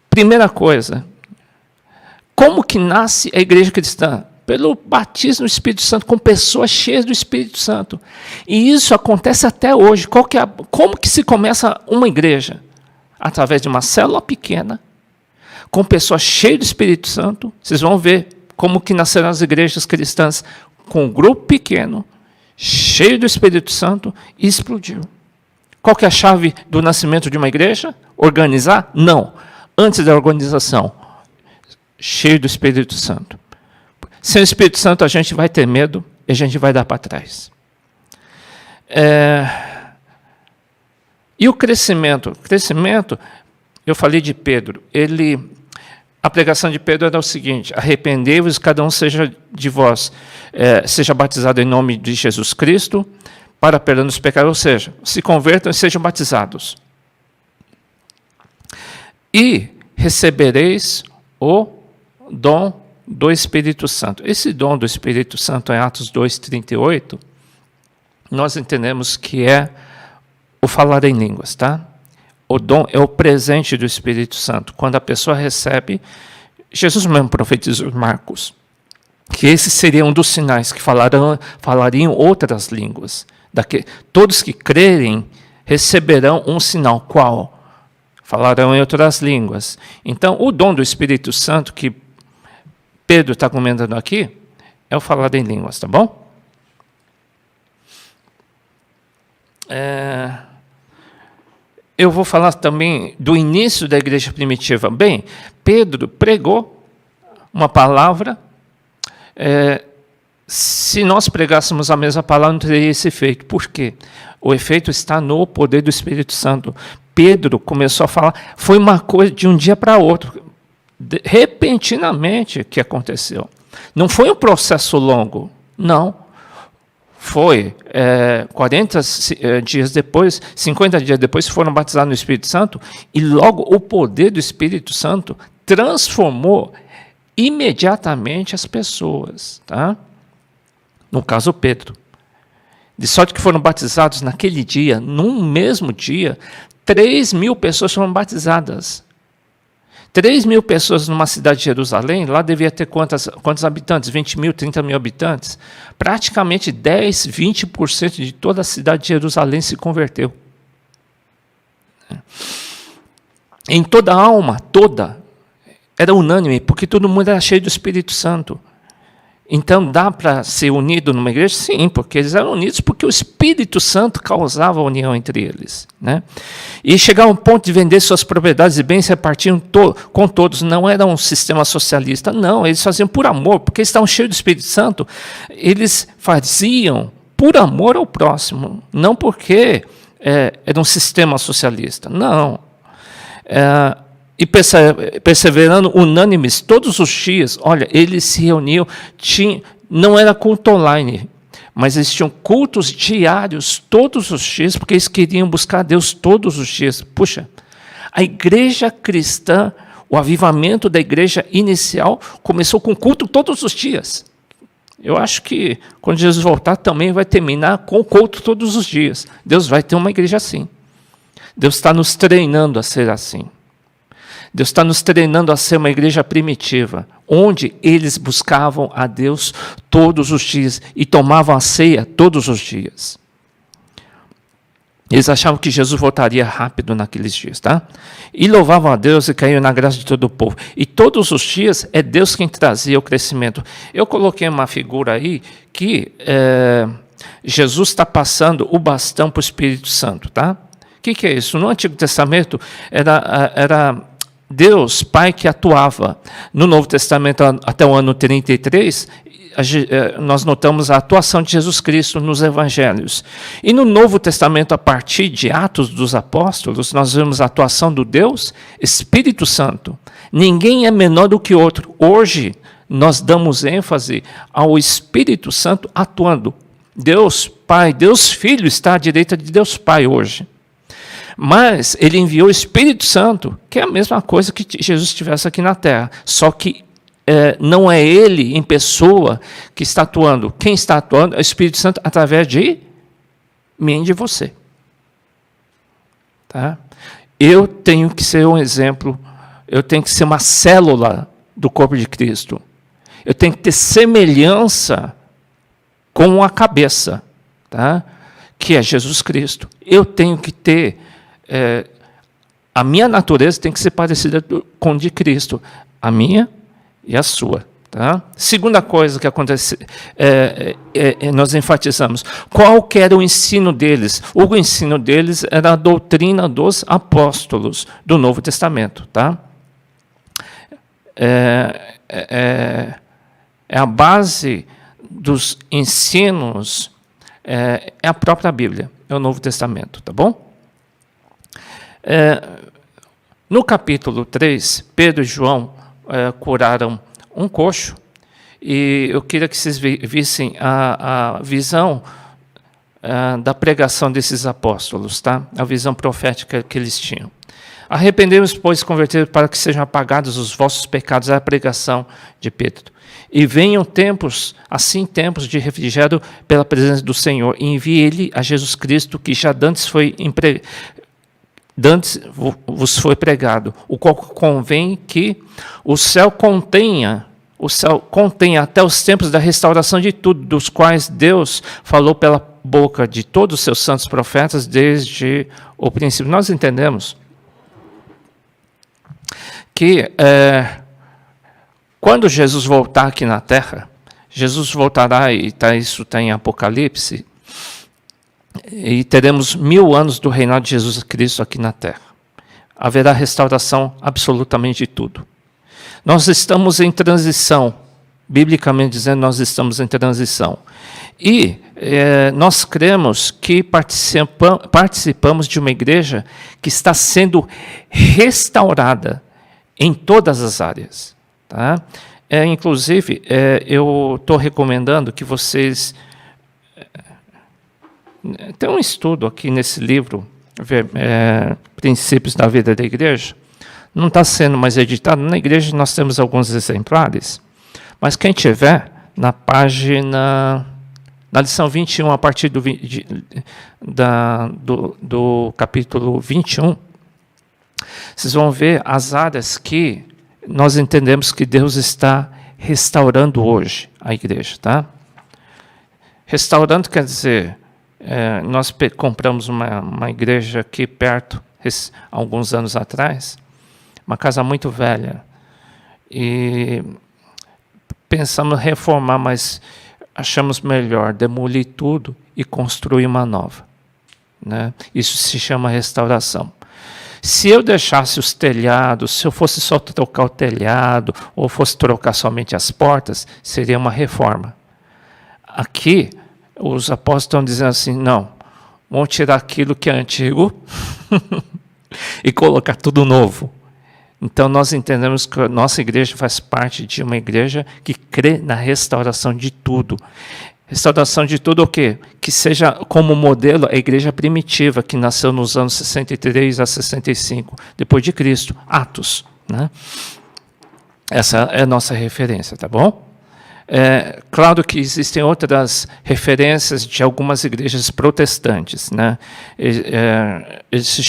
Primeira coisa, como que nasce a igreja cristã? Pelo batismo do Espírito Santo, com pessoas cheias do Espírito Santo. E isso acontece até hoje. Como que se começa uma igreja? Através de uma célula pequena, com pessoas cheias do Espírito Santo. Vocês vão ver como que nasceram as igrejas cristãs com um grupo pequeno, cheio do Espírito Santo, e explodiu. Qual que é a chave do nascimento de uma igreja? Organizar? Não. Antes da organização, cheio do Espírito Santo. Sem o Espírito Santo, a gente vai ter medo e a gente vai dar para trás. E o crescimento? Eu falei de Pedro. A pregação de Pedro era o seguinte: arrependei-vos, cada um seja de vós, seja batizado em nome de Jesus Cristo, para perdão dos pecados, ou seja, se convertam e sejam batizados. E recebereis o dom do Espírito Santo. Esse dom do Espírito Santo, em Atos 2:38, nós entendemos que é o falar em línguas, tá? O dom é o presente do Espírito Santo. Quando a pessoa recebe, Jesus mesmo profetizou em Marcos, que esse seria um dos sinais, que falariam outras línguas. Todos que crerem receberão um sinal. Qual? Falarão em outras línguas. Então, o dom do Espírito Santo que Pedro está comentando aqui é o falar em línguas, tá bom? Eu vou falar também do início da igreja primitiva. Bem, Pedro pregou uma palavra. Se nós pregássemos a mesma palavra, não teria esse efeito. Por quê? O efeito está no poder do Espírito Santo. Pedro começou a falar, foi uma coisa de um dia para outro. Repentinamente que aconteceu. Não foi um processo longo, não. Foi 40 dias depois, 50 dias depois, foram batizados no Espírito Santo, e logo o poder do Espírito Santo transformou imediatamente as pessoas. Tá? No caso, Pedro. De sorte que foram batizados naquele dia, num mesmo dia, 3.000 pessoas foram batizadas. 3.000 pessoas numa cidade de Jerusalém, lá devia ter quantos habitantes? 20.000, 30.000 habitantes. Praticamente 10, 20% de toda a cidade de Jerusalém se converteu. Em toda a alma, era unânime, porque todo mundo era cheio do Espírito Santo. Então, dá para ser unido numa igreja? Sim, porque eles eram unidos porque o Espírito Santo causava a união entre eles. Né? E chegaram ao ponto de vender suas propriedades e bens, se repartiam com todos. Não era um sistema socialista, não. Eles faziam por amor, porque eles estavam cheios do Espírito Santo. Eles faziam por amor ao próximo, não porque era um sistema socialista. Não. E perseverando unânimes todos os dias, olha, eles se reuniam, não era culto online, mas eles tinham cultos diários todos os dias, porque eles queriam buscar Deus todos os dias. Puxa, a igreja cristã O avivamento da igreja inicial começou com culto todos os dias. Eu acho que quando Jesus voltar também vai terminar com culto todos os dias. Deus vai ter uma igreja assim. Deus está nos treinando a ser assim. Deus está nos treinando a ser uma igreja primitiva, onde eles buscavam a Deus todos os dias e tomavam a ceia todos os dias. Eles achavam que Jesus voltaria rápido naqueles dias, tá? E louvavam a Deus e caíam na graça de todo o povo. E todos os dias é Deus quem trazia o crescimento. Eu coloquei uma figura aí que Jesus está passando o bastão para o Espírito Santo, tá? O que é isso? No Antigo Testamento era Deus, Pai, que atuava. No Novo Testamento, até o ano 33, nós notamos a atuação de Jesus Cristo nos Evangelhos. E no Novo Testamento, a partir de Atos dos Apóstolos, nós vemos a atuação do Deus Espírito Santo. Ninguém é menor do que outro. Hoje, nós damos ênfase ao Espírito Santo atuando. Deus Pai, Deus Filho está à direita de Deus Pai hoje. Mas ele enviou o Espírito Santo, que é a mesma coisa que Jesus estivesse aqui na Terra, só que não é ele em pessoa que está atuando. Quem está atuando é o Espírito Santo através de mim e de você. Tá? Eu tenho que ser um exemplo, eu tenho que ser uma célula do corpo de Cristo. Eu tenho que ter semelhança com a cabeça, tá? Que é Jesus Cristo. Eu tenho que ter... a minha natureza tem que ser parecida com a de Cristo. A minha e a sua. Tá? Segunda coisa que acontece, nós enfatizamos. Qual que era o ensino deles? O ensino deles era a doutrina dos apóstolos do Novo Testamento. Tá? É a base dos ensinos, é a própria Bíblia, é o Novo Testamento. Tá bom? No capítulo 3, Pedro e João curaram um coxo, e eu queria que vocês vissem a visão da pregação desses apóstolos, tá? A visão profética que eles tinham. Arrependemos, pois, converter para que sejam apagados os vossos pecados, é a pregação de Pedro. E venham tempos, assim tempos de refrigério pela presença do Senhor, e envie ele a Jesus Cristo, que já dantes vos foi pregado, o qual convém que o céu contenha até os tempos da restauração de tudo, dos quais Deus falou pela boca de todos os seus santos profetas desde o princípio. Nós entendemos que quando Jesus voltar aqui na Terra, Jesus voltará, e isso está em Apocalipse, e teremos 1000 anos do reinado de Jesus Cristo aqui na Terra. Haverá restauração absolutamente de tudo. Nós estamos em transição, biblicamente dizendo, nós estamos em transição. E nós cremos que participamos de uma igreja que está sendo restaurada em todas as áreas. Tá? Inclusive, eu estou recomendando que vocês... Tem um estudo aqui nesse livro, Princípios da Vida da Igreja. Não está sendo mais editado. Na igreja nós temos alguns exemplares, mas quem tiver, na página, na lição 21, a partir do capítulo 21, vocês vão ver as áreas que nós entendemos que Deus está restaurando hoje a igreja. Tá? Restaurando quer dizer... nós compramos uma igreja aqui perto, alguns anos atrás, uma casa muito velha, e pensamos em reformar, mas achamos melhor demolir tudo e construir uma nova. Né? Isso se chama restauração. Se eu deixasse os telhados, se eu fosse só trocar o telhado, ou fosse trocar somente as portas, seria uma reforma. Aqui, os apóstolos estão dizendo assim, não, vamos tirar aquilo que é antigo e colocar tudo novo. Então nós entendemos que a nossa igreja faz parte de uma igreja que crê na restauração de tudo. Restauração de tudo o quê? Que seja como modelo a igreja primitiva, que nasceu nos anos 63 a 65, depois de Cristo, Atos. né? Essa é a nossa referência, tá bom? Claro que existem outras referências de algumas igrejas protestantes, né? Eles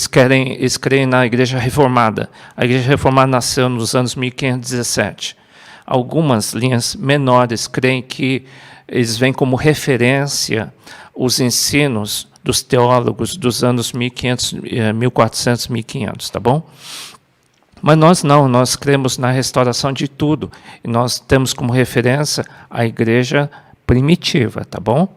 creem na Igreja Reformada. A Igreja Reformada nasceu nos anos 1517. Algumas linhas menores creem que eles vêm como referência os ensinos dos teólogos dos anos 1400, 1500, tá bom? Mas nós não, nós cremos na restauração de tudo. E nós temos como referência a igreja primitiva, tá bom?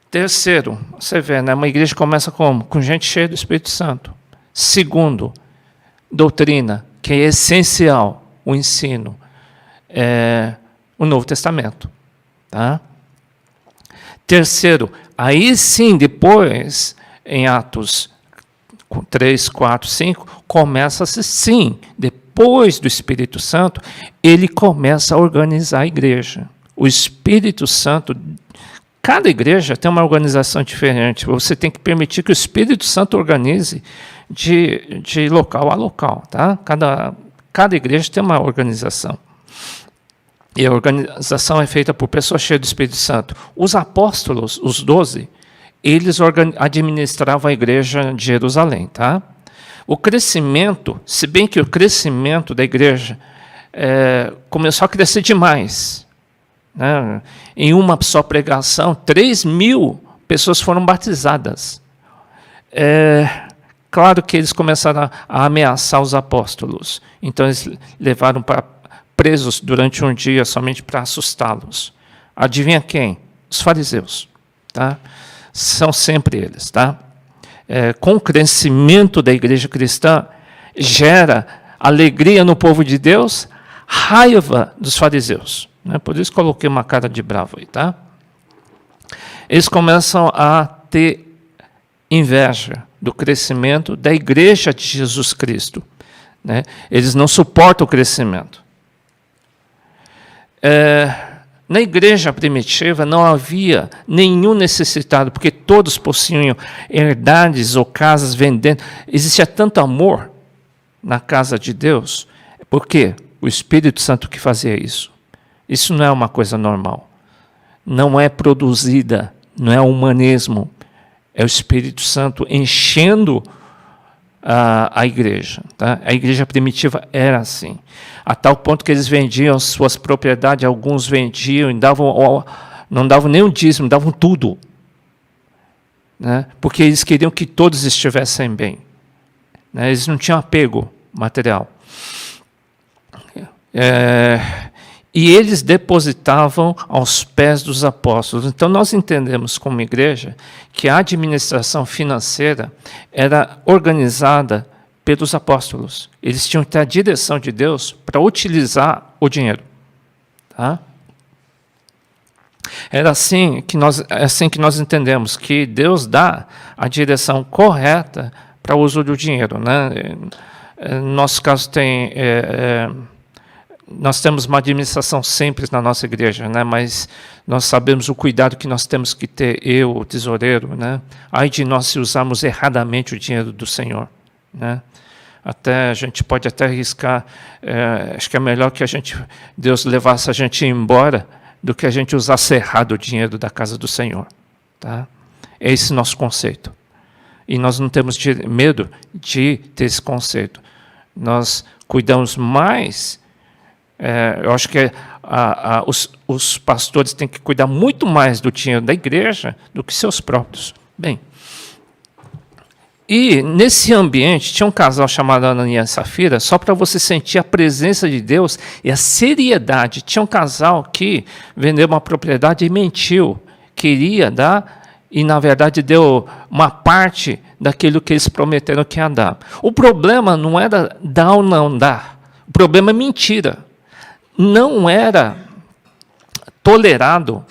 Terceiro, você vê, né, uma igreja começa como? Com gente cheia do Espírito Santo. Segundo, doutrina, que é essencial, o ensino, o Novo Testamento. Tá? Terceiro, aí sim, depois, em Atos 3, 4, 5, começa-se sim, depois do Espírito Santo, ele começa a organizar a igreja. O Espírito Santo, cada igreja tem uma organização diferente, você tem que permitir que o Espírito Santo organize de local a local. Tá? Cada igreja tem uma organização. E a organização é feita por pessoas cheias do Espírito Santo. Os apóstolos, os 12, eles administravam a igreja de Jerusalém. Tá? O crescimento, se bem que o crescimento da igreja começou a crescer demais, né? Em uma só pregação, 3.000 pessoas foram batizadas. Claro que eles começaram a ameaçar os apóstolos. Então, eles levaram presos durante um dia somente para assustá-los. Adivinha quem? Os fariseus. Tá? São sempre eles. Tá? Com o crescimento da igreja cristã, gera alegria no povo de Deus, raiva dos fariseus. Né? Por isso coloquei uma cara de bravo aí. Tá? Eles começam a ter inveja do crescimento da igreja de Jesus Cristo. Né? Eles não suportam o crescimento. Na igreja primitiva não havia nenhum necessitado, porque todos possuíam herdades ou casas vendendo. Existia tanto amor na casa de Deus. Por quê? O Espírito Santo que fazia isso. Isso não é uma coisa normal. Não é produzida, não é humanismo. É o Espírito Santo enchendo a igreja. Tá? A igreja primitiva era assim. A tal ponto que eles vendiam suas propriedades, alguns vendiam e não davam nem um dízimo, davam tudo. Né? Porque eles queriam que todos estivessem bem. Né? Eles não tinham apego material. E eles depositavam aos pés dos apóstolos. Então, nós entendemos como igreja que a administração financeira era organizada pelos apóstolos. Eles tinham que ter a direção de Deus para utilizar o dinheiro. Tá? É assim que nós entendemos que Deus dá a direção correta para o uso do dinheiro. Né? No nosso caso, nós temos uma administração simples na nossa igreja, né? Mas nós sabemos o cuidado que nós temos que ter, o tesoureiro. Né? Ai de nós se usarmos erradamente o dinheiro do Senhor. Né? A gente pode até arriscar, acho que é melhor que Deus levasse a gente embora do que a gente usasse errado o dinheiro da casa do Senhor. Tá? É esse nosso conceito. E nós não temos medo de ter esse conceito. Nós cuidamos mais. Eu acho que os pastores têm que cuidar muito mais do dinheiro da igreja do que seus próprios. Bem, e nesse ambiente tinha um casal chamado Ananias e Safira, só para você sentir a presença de Deus e a seriedade. Tinha um casal que vendeu uma propriedade e mentiu, queria dar e na verdade deu uma parte daquilo que eles prometeram que ia dar. O problema não era dar ou não dar, o problema é mentira. Não era tolerado,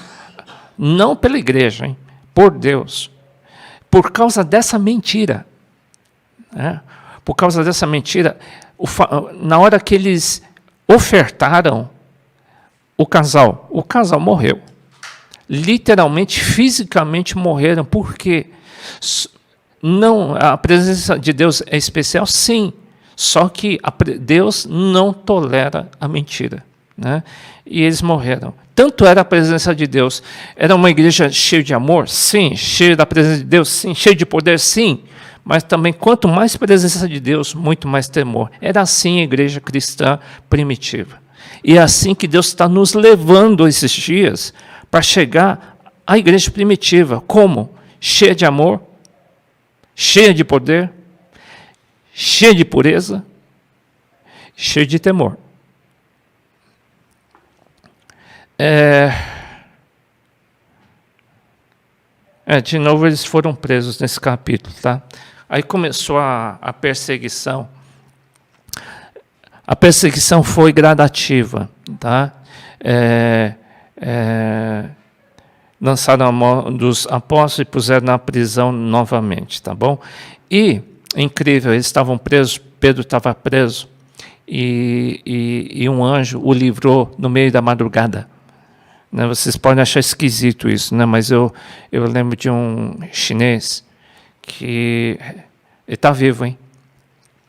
não pela igreja, hein, por Deus, por causa dessa mentira. Né? Por causa dessa mentira, na hora que eles ofertaram o casal morreu. Literalmente, fisicamente morreram. Por quê? não, a presença de Deus é especial, sim, só que Deus não tolera a mentira, né? E eles morreram. Tanto era a presença de Deus. Era uma igreja cheia de amor? Sim. Cheia da presença de Deus? Sim. Cheia de poder? Sim. Mas também, quanto mais presença de Deus, muito mais temor. Era assim a igreja cristã primitiva. E é assim que Deus está nos levando esses dias para chegar à igreja primitiva. Como? Cheia de amor, cheia de poder, cheia de pureza, cheia de temor. De novo eles foram presos nesse capítulo, tá? Aí começou a perseguição. A perseguição foi gradativa, tá? Lançaram a mão dos apóstolos e puseram na prisão novamente, tá bom? E, incrível, eles estavam presos, Pedro estava preso, e um anjo o livrou no meio da madrugada. Né, vocês podem achar esquisito isso, né? Mas eu lembro de um chinês que ele está vivo, hein?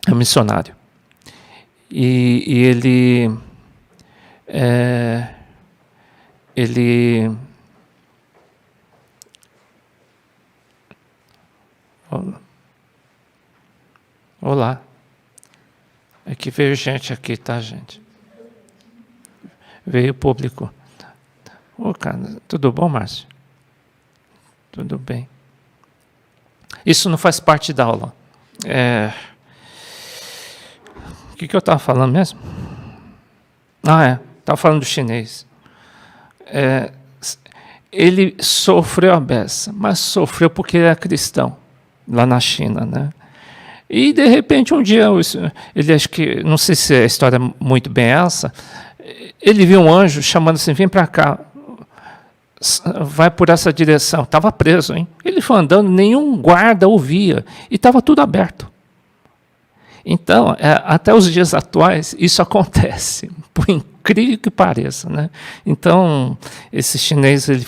É um missionário. E ele olá. É que veio gente aqui, tá, gente? Veio público. Ô, cara, tudo bom, Márcio? Tudo bem. Isso não faz parte da aula. O que eu estava falando mesmo? Estava falando do chinês. Ele sofreu a beça, mas sofreu porque ele era cristão, lá na China, né? E, de repente, um dia, ele acho que, não sei se a história é muito bem essa, ele viu um anjo chamando assim, vem para cá, vai por essa direção. Estava preso, hein? Ele foi andando, nenhum guarda ouvia, e estava tudo aberto. Então, até os dias atuais, isso acontece, por incrível que pareça, né? Então, esse chinês ele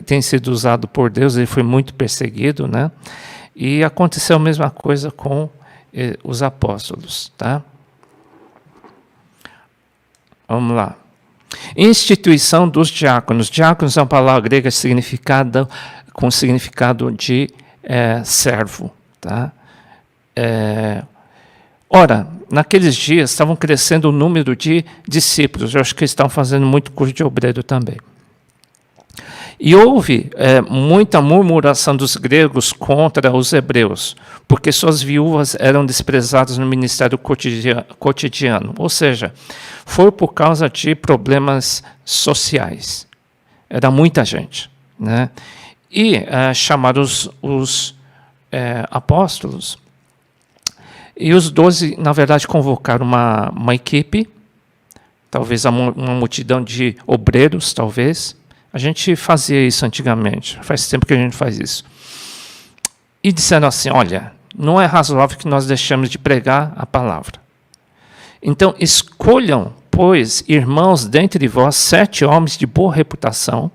tem sido usado por Deus, ele foi muito perseguido, né? E aconteceu a mesma coisa com os apóstolos, tá? Vamos lá. Instituição dos diáconos. Diáconos é uma palavra grega com significado de servo, tá? Ora, naqueles dias estavam crescendo o número de discípulos. Eu acho que eles estavam fazendo muito curso de obreiro também. E houve muita murmuração dos gregos contra os hebreus, porque suas viúvas eram desprezadas no ministério cotidiano. Ou seja, foi por causa de problemas sociais. Era muita gente, né? E chamaram os apóstolos. E os 12, na verdade, convocaram uma equipe, talvez uma multidão de obreiros, talvez. A gente fazia isso antigamente, faz tempo que a gente faz isso. E disseram assim, olha, não é razoável que nós deixemos de pregar a palavra. Então, escolham, pois, irmãos, dentre vós, 7 homens de boa reputação,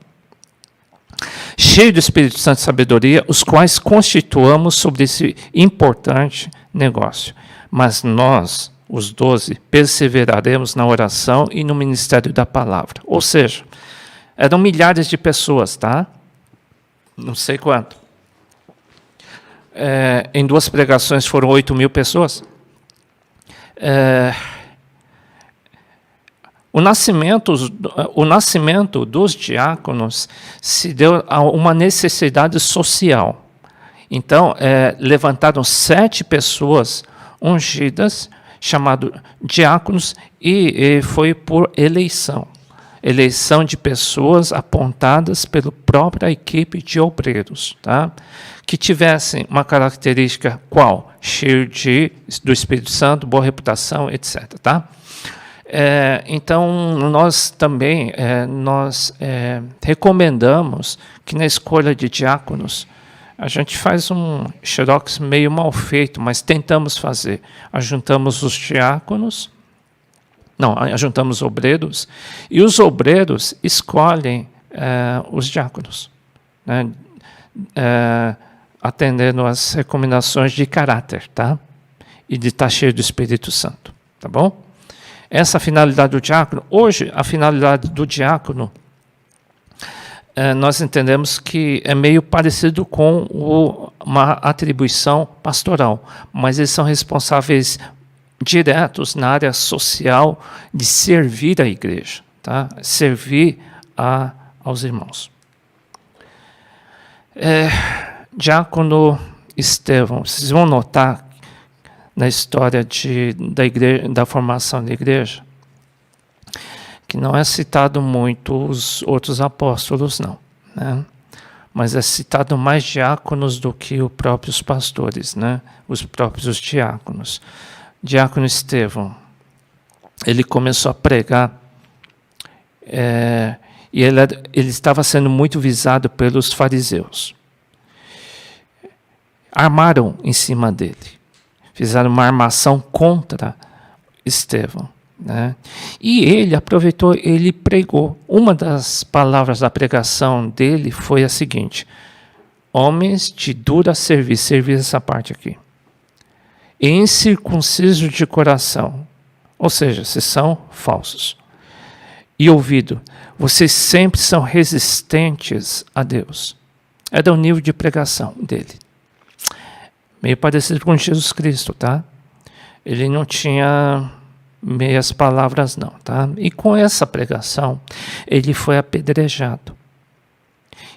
cheios do Espírito Santo e sabedoria, os quais constituamos sobre esse importante negócio. Mas nós, os 12, perseveraremos na oração e no ministério da palavra. Ou seja, eram milhares de pessoas, tá? Não sei quanto. Em 2 pregações foram 8.000 pessoas. O nascimento dos diáconos se deu a uma necessidade social. Então, levantaram 7 pessoas ungidas, chamadas diáconos, e foi por eleição. Eleição de pessoas apontadas pela própria equipe de obreiros, tá? Que tivessem uma característica qual? Cheio do Espírito Santo, boa reputação, etc. Tá? Então, nós também recomendamos que na escolha de diáconos, a gente faz um xerox meio mal feito, mas tentamos fazer. Ajuntamos os diáconos, ajuntamos obreiros, e os obreiros escolhem os diáconos, né? atendendo às recomendações de caráter, tá? E de estar cheio do Espírito Santo, tá bom? Essa é a finalidade do diácono. Hoje, a finalidade do diácono, nós entendemos que é meio parecido com uma atribuição pastoral, mas eles são responsáveis diretos na área social de servir a igreja, tá? Servir aos irmãos. Diácono Estevão, vocês vão notar na história da formação da igreja que não é citado muito os outros apóstolos, não, né? Mas é citado mais diáconos do que os próprios pastores, né? Os próprios diáconos. Diácono Estevão, ele começou a pregar e ele estava sendo muito visado pelos fariseus. Armaram em cima dele, fizeram uma armação contra Estevão, né? E ele aproveitou, ele pregou. Uma das palavras da pregação dele foi a seguinte: homens de dura serviço essa parte aqui, incircunciso de coração, ou seja, vocês são falsos, e ouvido, vocês sempre são resistentes a Deus. Era o nível de pregação dele. Meio parecido com Jesus Cristo, tá? Ele não tinha meias palavras, não, tá? E com essa pregação, ele foi apedrejado.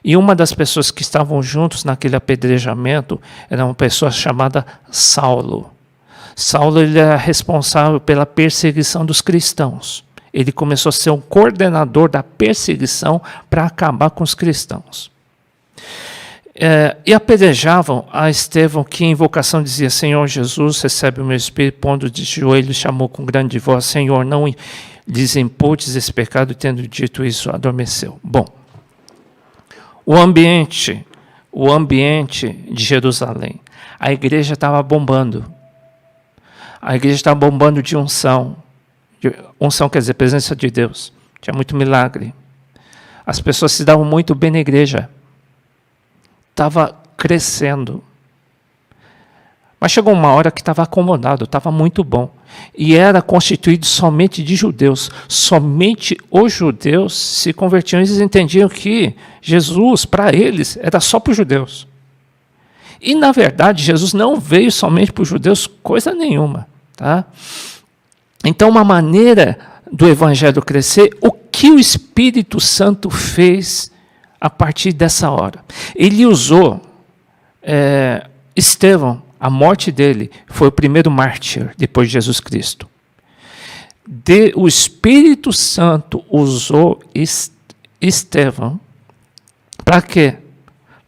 E uma das pessoas que estavam juntos naquele apedrejamento era uma pessoa chamada Saulo. Saulo, ele era responsável pela perseguição dos cristãos. Ele começou a ser um coordenador da perseguição para acabar com os cristãos. E apedrejavam a Estevão, que em invocação dizia: Senhor Jesus, recebe o meu espírito. Pondo de joelhos, chamou com grande voz: Senhor, não lhes imputes esse pecado. E tendo dito isso, adormeceu. Bom, o ambiente de Jerusalém, a igreja estava bombando. A igreja estava bombando de unção. Unção quer dizer presença de Deus. Tinha muito milagre. As pessoas se davam muito bem na igreja. Estava crescendo. Mas chegou uma hora que estava acomodado, estava muito bom. E era constituído somente de judeus. Somente os judeus se convertiam. Eles entendiam que Jesus, para eles, era só para os judeus. E, na verdade, Jesus não veio somente para os judeus, coisa nenhuma. Tá? Então, uma maneira do evangelho crescer, o que o Espírito Santo fez a partir dessa hora? Ele usou Estevão, a morte dele foi o primeiro mártir depois de Jesus Cristo. O Espírito Santo usou Estevão para quê?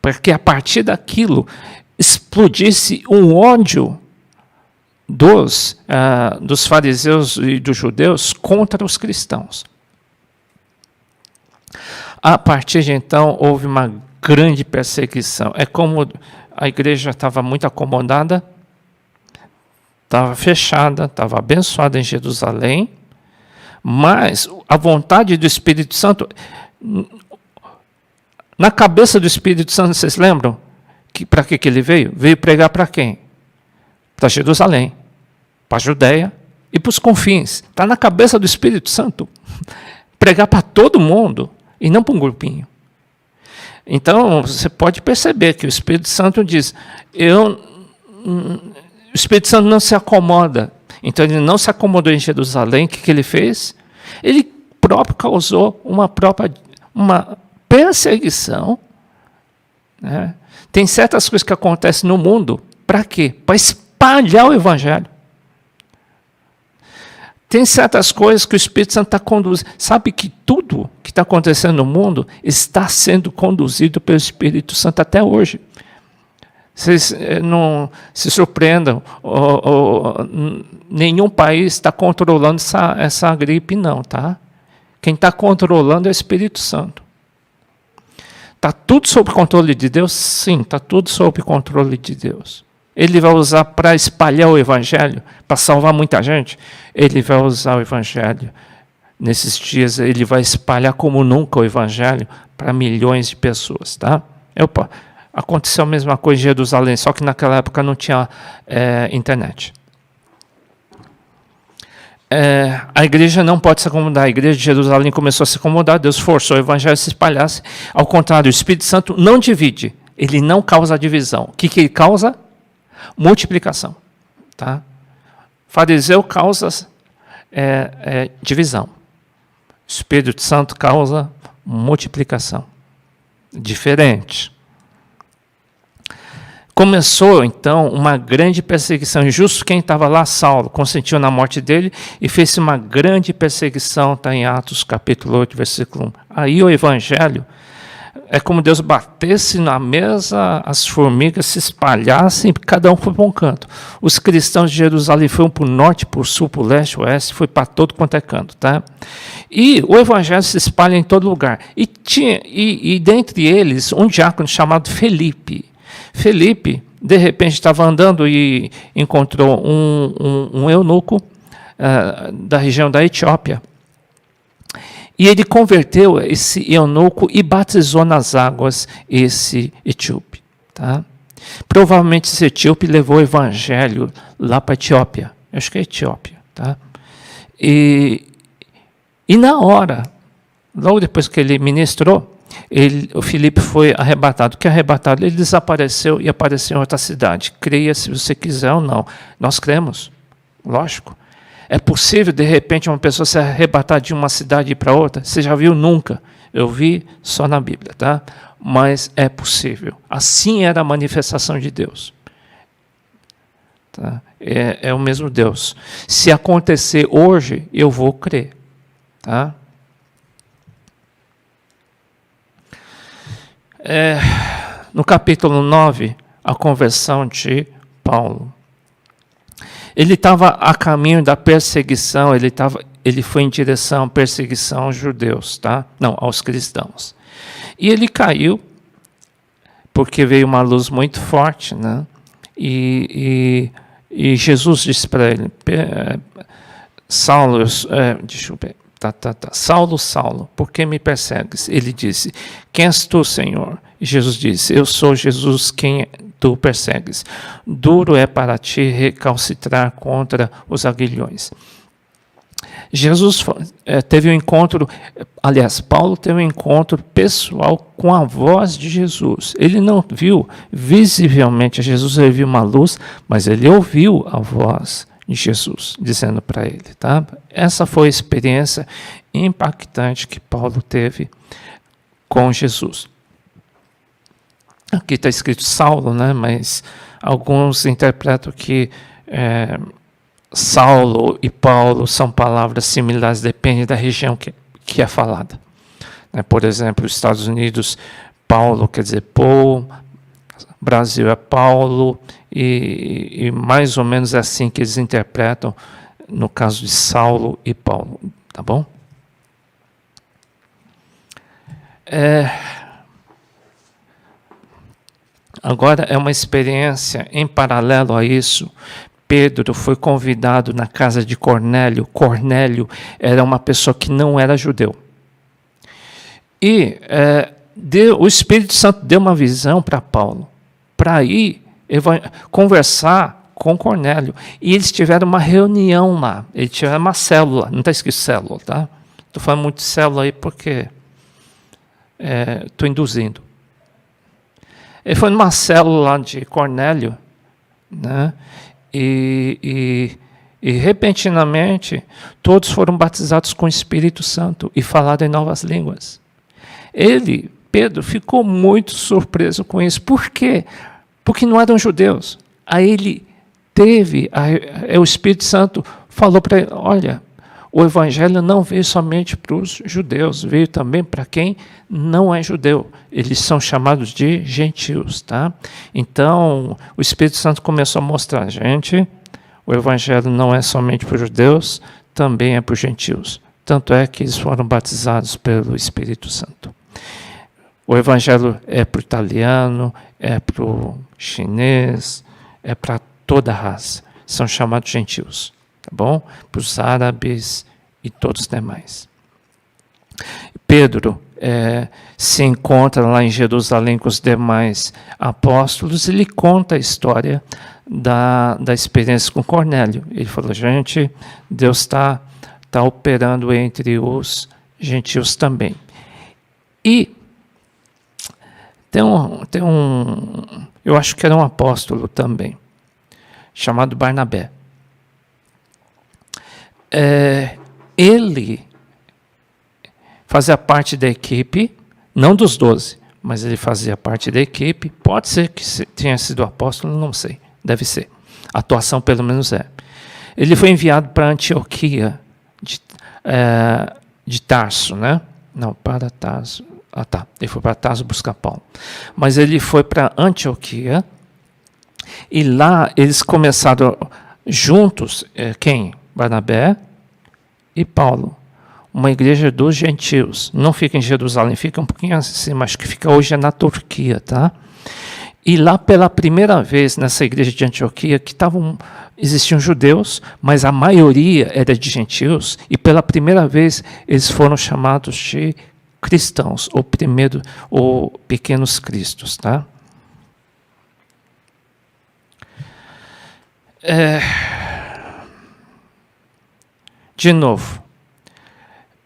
Para que a partir daquilo explodisse um ódio dos fariseus e dos judeus contra os cristãos. A partir de então, houve uma grande perseguição. É como a igreja estava muito acomodada, estava fechada, estava abençoada em Jerusalém, mas a vontade do Espírito Santo, na cabeça do Espírito Santo, vocês lembram? Para que ele veio? Veio pregar para quem? Para Jerusalém, para a Judéia e para os confins. Está na cabeça do Espírito Santo. Pregar para todo mundo e não para um grupinho. Então, você pode perceber que o Espírito Santo diz, o Espírito Santo não se acomoda. Então, ele não se acomodou em Jerusalém. O que ele fez? Ele próprio causou uma perseguição. Né? Tem certas coisas que acontecem no mundo, para quê? Para espalhar o Evangelho. Tem certas coisas que o Espírito Santo está conduzindo. Sabe que tudo que está acontecendo no mundo está sendo conduzido pelo Espírito Santo até hoje. Vocês não se surpreendam. Nenhum país está controlando essa gripe, não. Tá? Quem está controlando é o Espírito Santo. Está tudo sob controle de Deus? Sim, está tudo sob controle de Deus. Ele vai usar para espalhar o Evangelho, para salvar muita gente. Ele vai usar o Evangelho. Nesses dias, ele vai espalhar como nunca o Evangelho para milhões de pessoas. Tá? Aconteceu a mesma coisa em Jerusalém, só que naquela época não tinha internet. A igreja não pode se acomodar. A igreja de Jerusalém começou a se acomodar, Deus forçou o evangelho a se espalhasse. Ao contrário, o Espírito Santo não divide, ele não causa divisão. O que ele causa? Multiplicação. Tá? Fariseu causa divisão. O Espírito Santo causa multiplicação. Diferente. Começou, então, uma grande perseguição. Justo quem estava lá, Saulo, consentiu na morte dele e fez uma grande perseguição, está em Atos capítulo 8, versículo 1. Aí o evangelho é como Deus batesse na mesa, as formigas se espalhassem, cada um foi para um canto. Os cristãos de Jerusalém foram para o norte, para o sul, para o leste, para o oeste, foi para todo quanto é canto. Tá? E o evangelho se espalha em todo lugar. E dentre eles, um diácono chamado Felipe. Felipe, de repente, estava andando e encontrou um eunuco da região da Etiópia. E ele converteu esse eunuco e batizou nas águas esse etíope. Tá? Provavelmente esse etíope levou o evangelho lá para a Etiópia. Eu acho que é Etiópia. Tá? E na hora, logo depois que ele ministrou, o Filipe foi arrebatado. Que arrebatado? Ele desapareceu e apareceu em outra cidade. Creia se você quiser ou não. Nós cremos, lógico. É possível, de repente, uma pessoa se arrebatar de uma cidade para outra? Você já viu? Nunca. Eu vi só na Bíblia, tá? Mas é possível. Assim era a manifestação de Deus. Tá? É o mesmo Deus. Se acontecer hoje, eu vou crer. Tá? No capítulo 9, a conversão de Paulo. Ele estava a caminho da perseguição, ele foi em direção à perseguição aos judeus, tá? Não, aos cristãos. E ele caiu, porque veio uma luz muito forte, né? E Jesus disse para ele, Saulo, Saulo, Saulo, por que me persegues? Ele disse, quem és tu, Senhor? E Jesus disse, eu sou Jesus, quem tu persegues. Duro é para ti recalcitrar contra os aguilhões. Jesus teve um encontro, aliás, Paulo teve um encontro pessoal com a voz de Jesus. Ele não viu visivelmente a Jesus, ele viu uma luz, mas ele ouviu a voz de Jesus dizendo para ele. Tá? Essa foi a experiência impactante que Paulo teve com Jesus. Aqui está escrito Saulo, né? Mas alguns interpretam que Saulo e Paulo são palavras similares, depende da região que é falada. Por exemplo, os Estados Unidos, Paulo quer dizer Paul, Brasil é Paulo, e mais ou menos é assim que eles interpretam no caso de Saulo e Paulo. Tá bom? Agora é uma experiência em paralelo a isso. Pedro foi convidado na casa de Cornélio. Cornélio era uma pessoa que não era judeu. E o Espírito Santo deu uma visão para Paulo, para ir conversar com Cornélio. E eles tiveram uma reunião lá. Eles tiveram uma célula. Não está escrito célula, tá? Estou falando muito de célula aí porque estou induzindo. Ele foi numa célula de Cornélio, né? E repentinamente todos foram batizados com o Espírito Santo e falaram em novas línguas. Pedro, ficou muito surpreso com isso. Por quê? Porque não eram judeus. Aí ele o Espírito Santo falou para ele, olha, o evangelho não veio somente para os judeus, veio também para quem não é judeu. Eles são chamados de gentios, tá? Então, o Espírito Santo começou a mostrar, gente, o evangelho não é somente para os judeus, também é para os gentios. Tanto é que eles foram batizados pelo Espírito Santo. O evangelho é para o italiano, é para o chinês, é para toda a raça. São chamados gentios. Tá bom? Para os árabes e todos os demais. Pedro se encontra lá em Jerusalém com os demais apóstolos, ele conta a história da experiência com Cornélio. Ele falou, gente, Deus está operando entre os gentios também. E tem um, eu acho que era um apóstolo também, chamado Barnabé. Ele fazia parte da equipe, não dos 12, mas ele fazia parte da equipe. Pode ser que tenha sido apóstolo, não sei, deve ser. A atuação pelo menos é. Ele foi enviado para Antioquia de Tarso, né? Não, para Tarso. Ah, tá. Ele foi para Tarso buscar Paulo. Mas ele foi para Antioquia e lá eles começaram juntos, quem? Barnabé e Paulo. Uma igreja dos gentios. Não fica em Jerusalém, fica um pouquinho acima, acho que fica hoje na Turquia, tá? E lá pela primeira vez nessa igreja de Antioquia, que existiam judeus, mas a maioria era de gentios, e pela primeira vez eles foram chamados de cristãos, ou pequenos cristos, tá? De novo,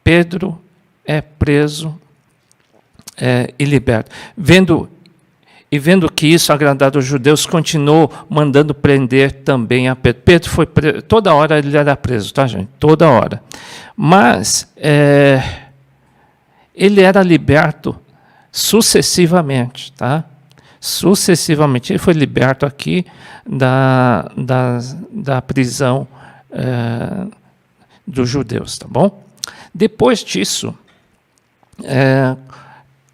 Pedro é preso e liberto. Vendo que isso agradava aos judeus, continuou mandando prender também a Pedro. Pedro foi preso, toda hora ele era preso, tá, gente? Toda hora. Mas ele era liberto sucessivamente, tá? Sucessivamente. Ele foi liberto aqui da prisão dos judeus, tá bom? Depois disso,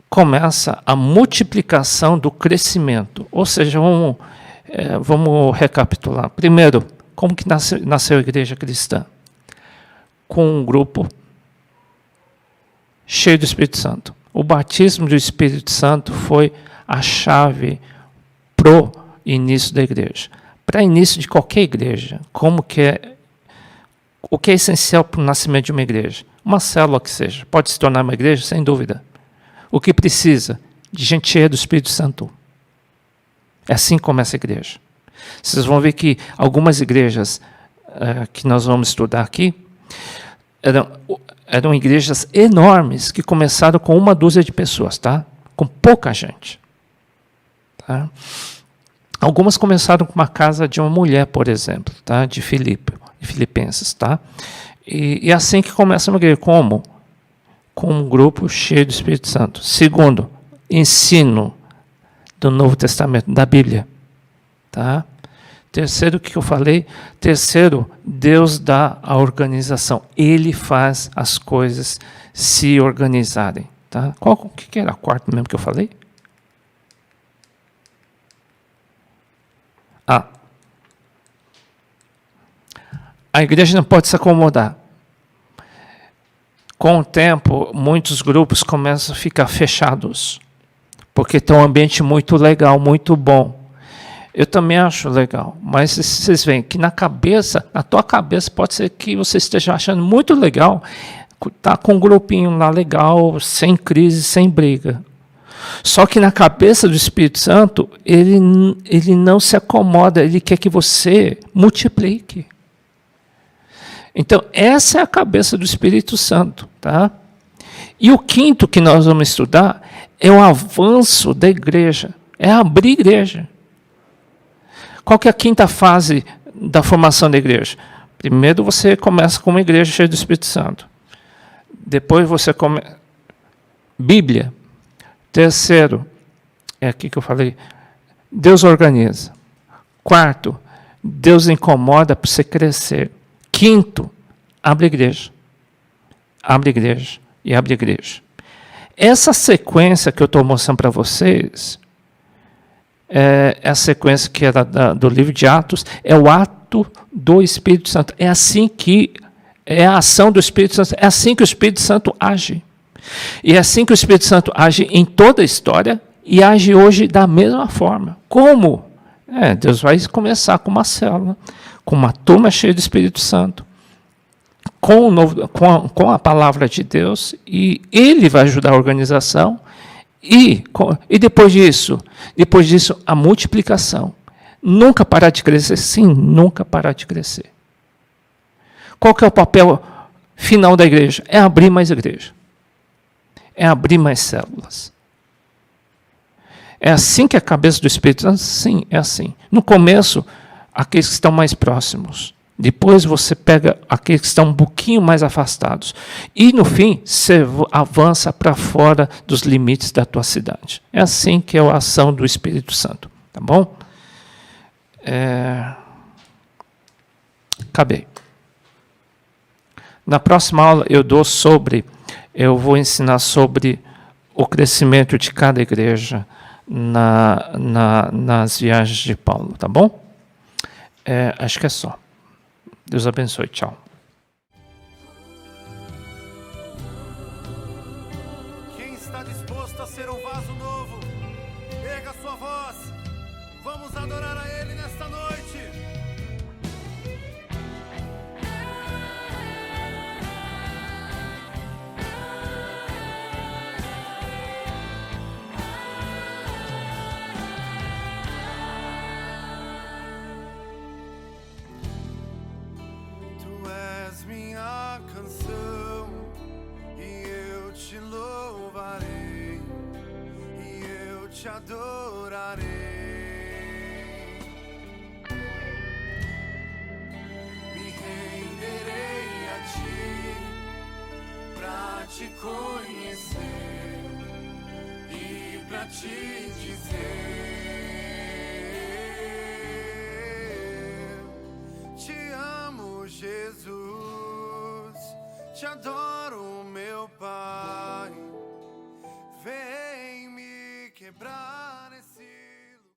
começa a multiplicação do crescimento. Ou seja, vamos recapitular. Primeiro, como que nasceu a igreja cristã? Com um grupo cheio do Espírito Santo. O batismo do Espírito Santo foi a chave para o início da igreja. Para início de qualquer igreja, o que é essencial para o nascimento de uma igreja? Uma célula que seja. Pode se tornar uma igreja, sem dúvida. O que precisa? De gente cheia do Espírito Santo. É assim que começa a igreja. Vocês vão ver que algumas igrejas que nós vamos estudar aqui eram igrejas enormes que começaram com 1 dúzia de pessoas, tá? Com pouca gente. Tá? Algumas começaram com uma casa de uma mulher, por exemplo, tá? De Filipenses, tá? E é assim que começa uma igreja. Como? Com um grupo cheio do Espírito Santo. Segundo, ensino do Novo Testamento, da Bíblia. Tá? Terceiro, o que eu falei? Terceiro, Deus dá a organização. Ele faz as coisas se organizarem. Tá? O que era a quarta mesmo que eu falei? A igreja não pode se acomodar. Com o tempo, muitos grupos começam a ficar fechados, porque tem um ambiente muito legal, muito bom. Eu também acho legal, mas vocês veem que na tua cabeça, pode ser que você esteja achando muito legal, tá com um grupinho lá legal, sem crise, sem briga. Só que na cabeça do Espírito Santo, ele não se acomoda, ele quer que você multiplique. Então, essa é a cabeça do Espírito Santo. Tá? E o quinto que nós vamos estudar é o avanço da igreja, é abrir igreja. Qual que é a quinta fase da formação da igreja? Primeiro você começa com uma igreja cheia do Espírito Santo. Depois você começa... Bíblia. Terceiro, é aqui que eu falei, Deus organiza. Quarto, Deus incomoda para você crescer. Quinto, abre igreja. Abre igreja e abre igreja. Essa sequência que eu estou mostrando para vocês é a sequência que era do livro de Atos, é o ato do Espírito Santo. É assim que é a ação do Espírito Santo, é assim que o Espírito Santo age. E é assim que o Espírito Santo age em toda a história e age hoje da mesma forma. Como? Deus vai começar com uma célula, com uma turma cheia do Espírito Santo, com a palavra de Deus, e ele vai ajudar a organização, e depois disso, a multiplicação. Nunca parar de crescer, sim, nunca parar de crescer. Qual que é o papel final da igreja? É abrir mais igreja. É abrir mais células. É assim que é a cabeça do Espírito Santo? Sim, é assim. No começo, aqueles que estão mais próximos. Depois você pega aqueles que estão um pouquinho mais afastados. E no fim, você avança para fora dos limites da tua cidade. É assim que é a ação do Espírito Santo. Tá bom? Acabei. Na próxima aula eu vou ensinar sobre o crescimento de cada igreja nas viagens de Paulo, tá bom? Acho que é só. Deus abençoe, tchau. Quem está disposto a ser um vaso novo, erga sua voz. Vamos adorar a Ele nesta noite. Tu és minha canção e eu te louvarei e eu te adorarei. Me renderei a ti pra te conhecer e pra te dizer: te amo, Jesus, te adoro.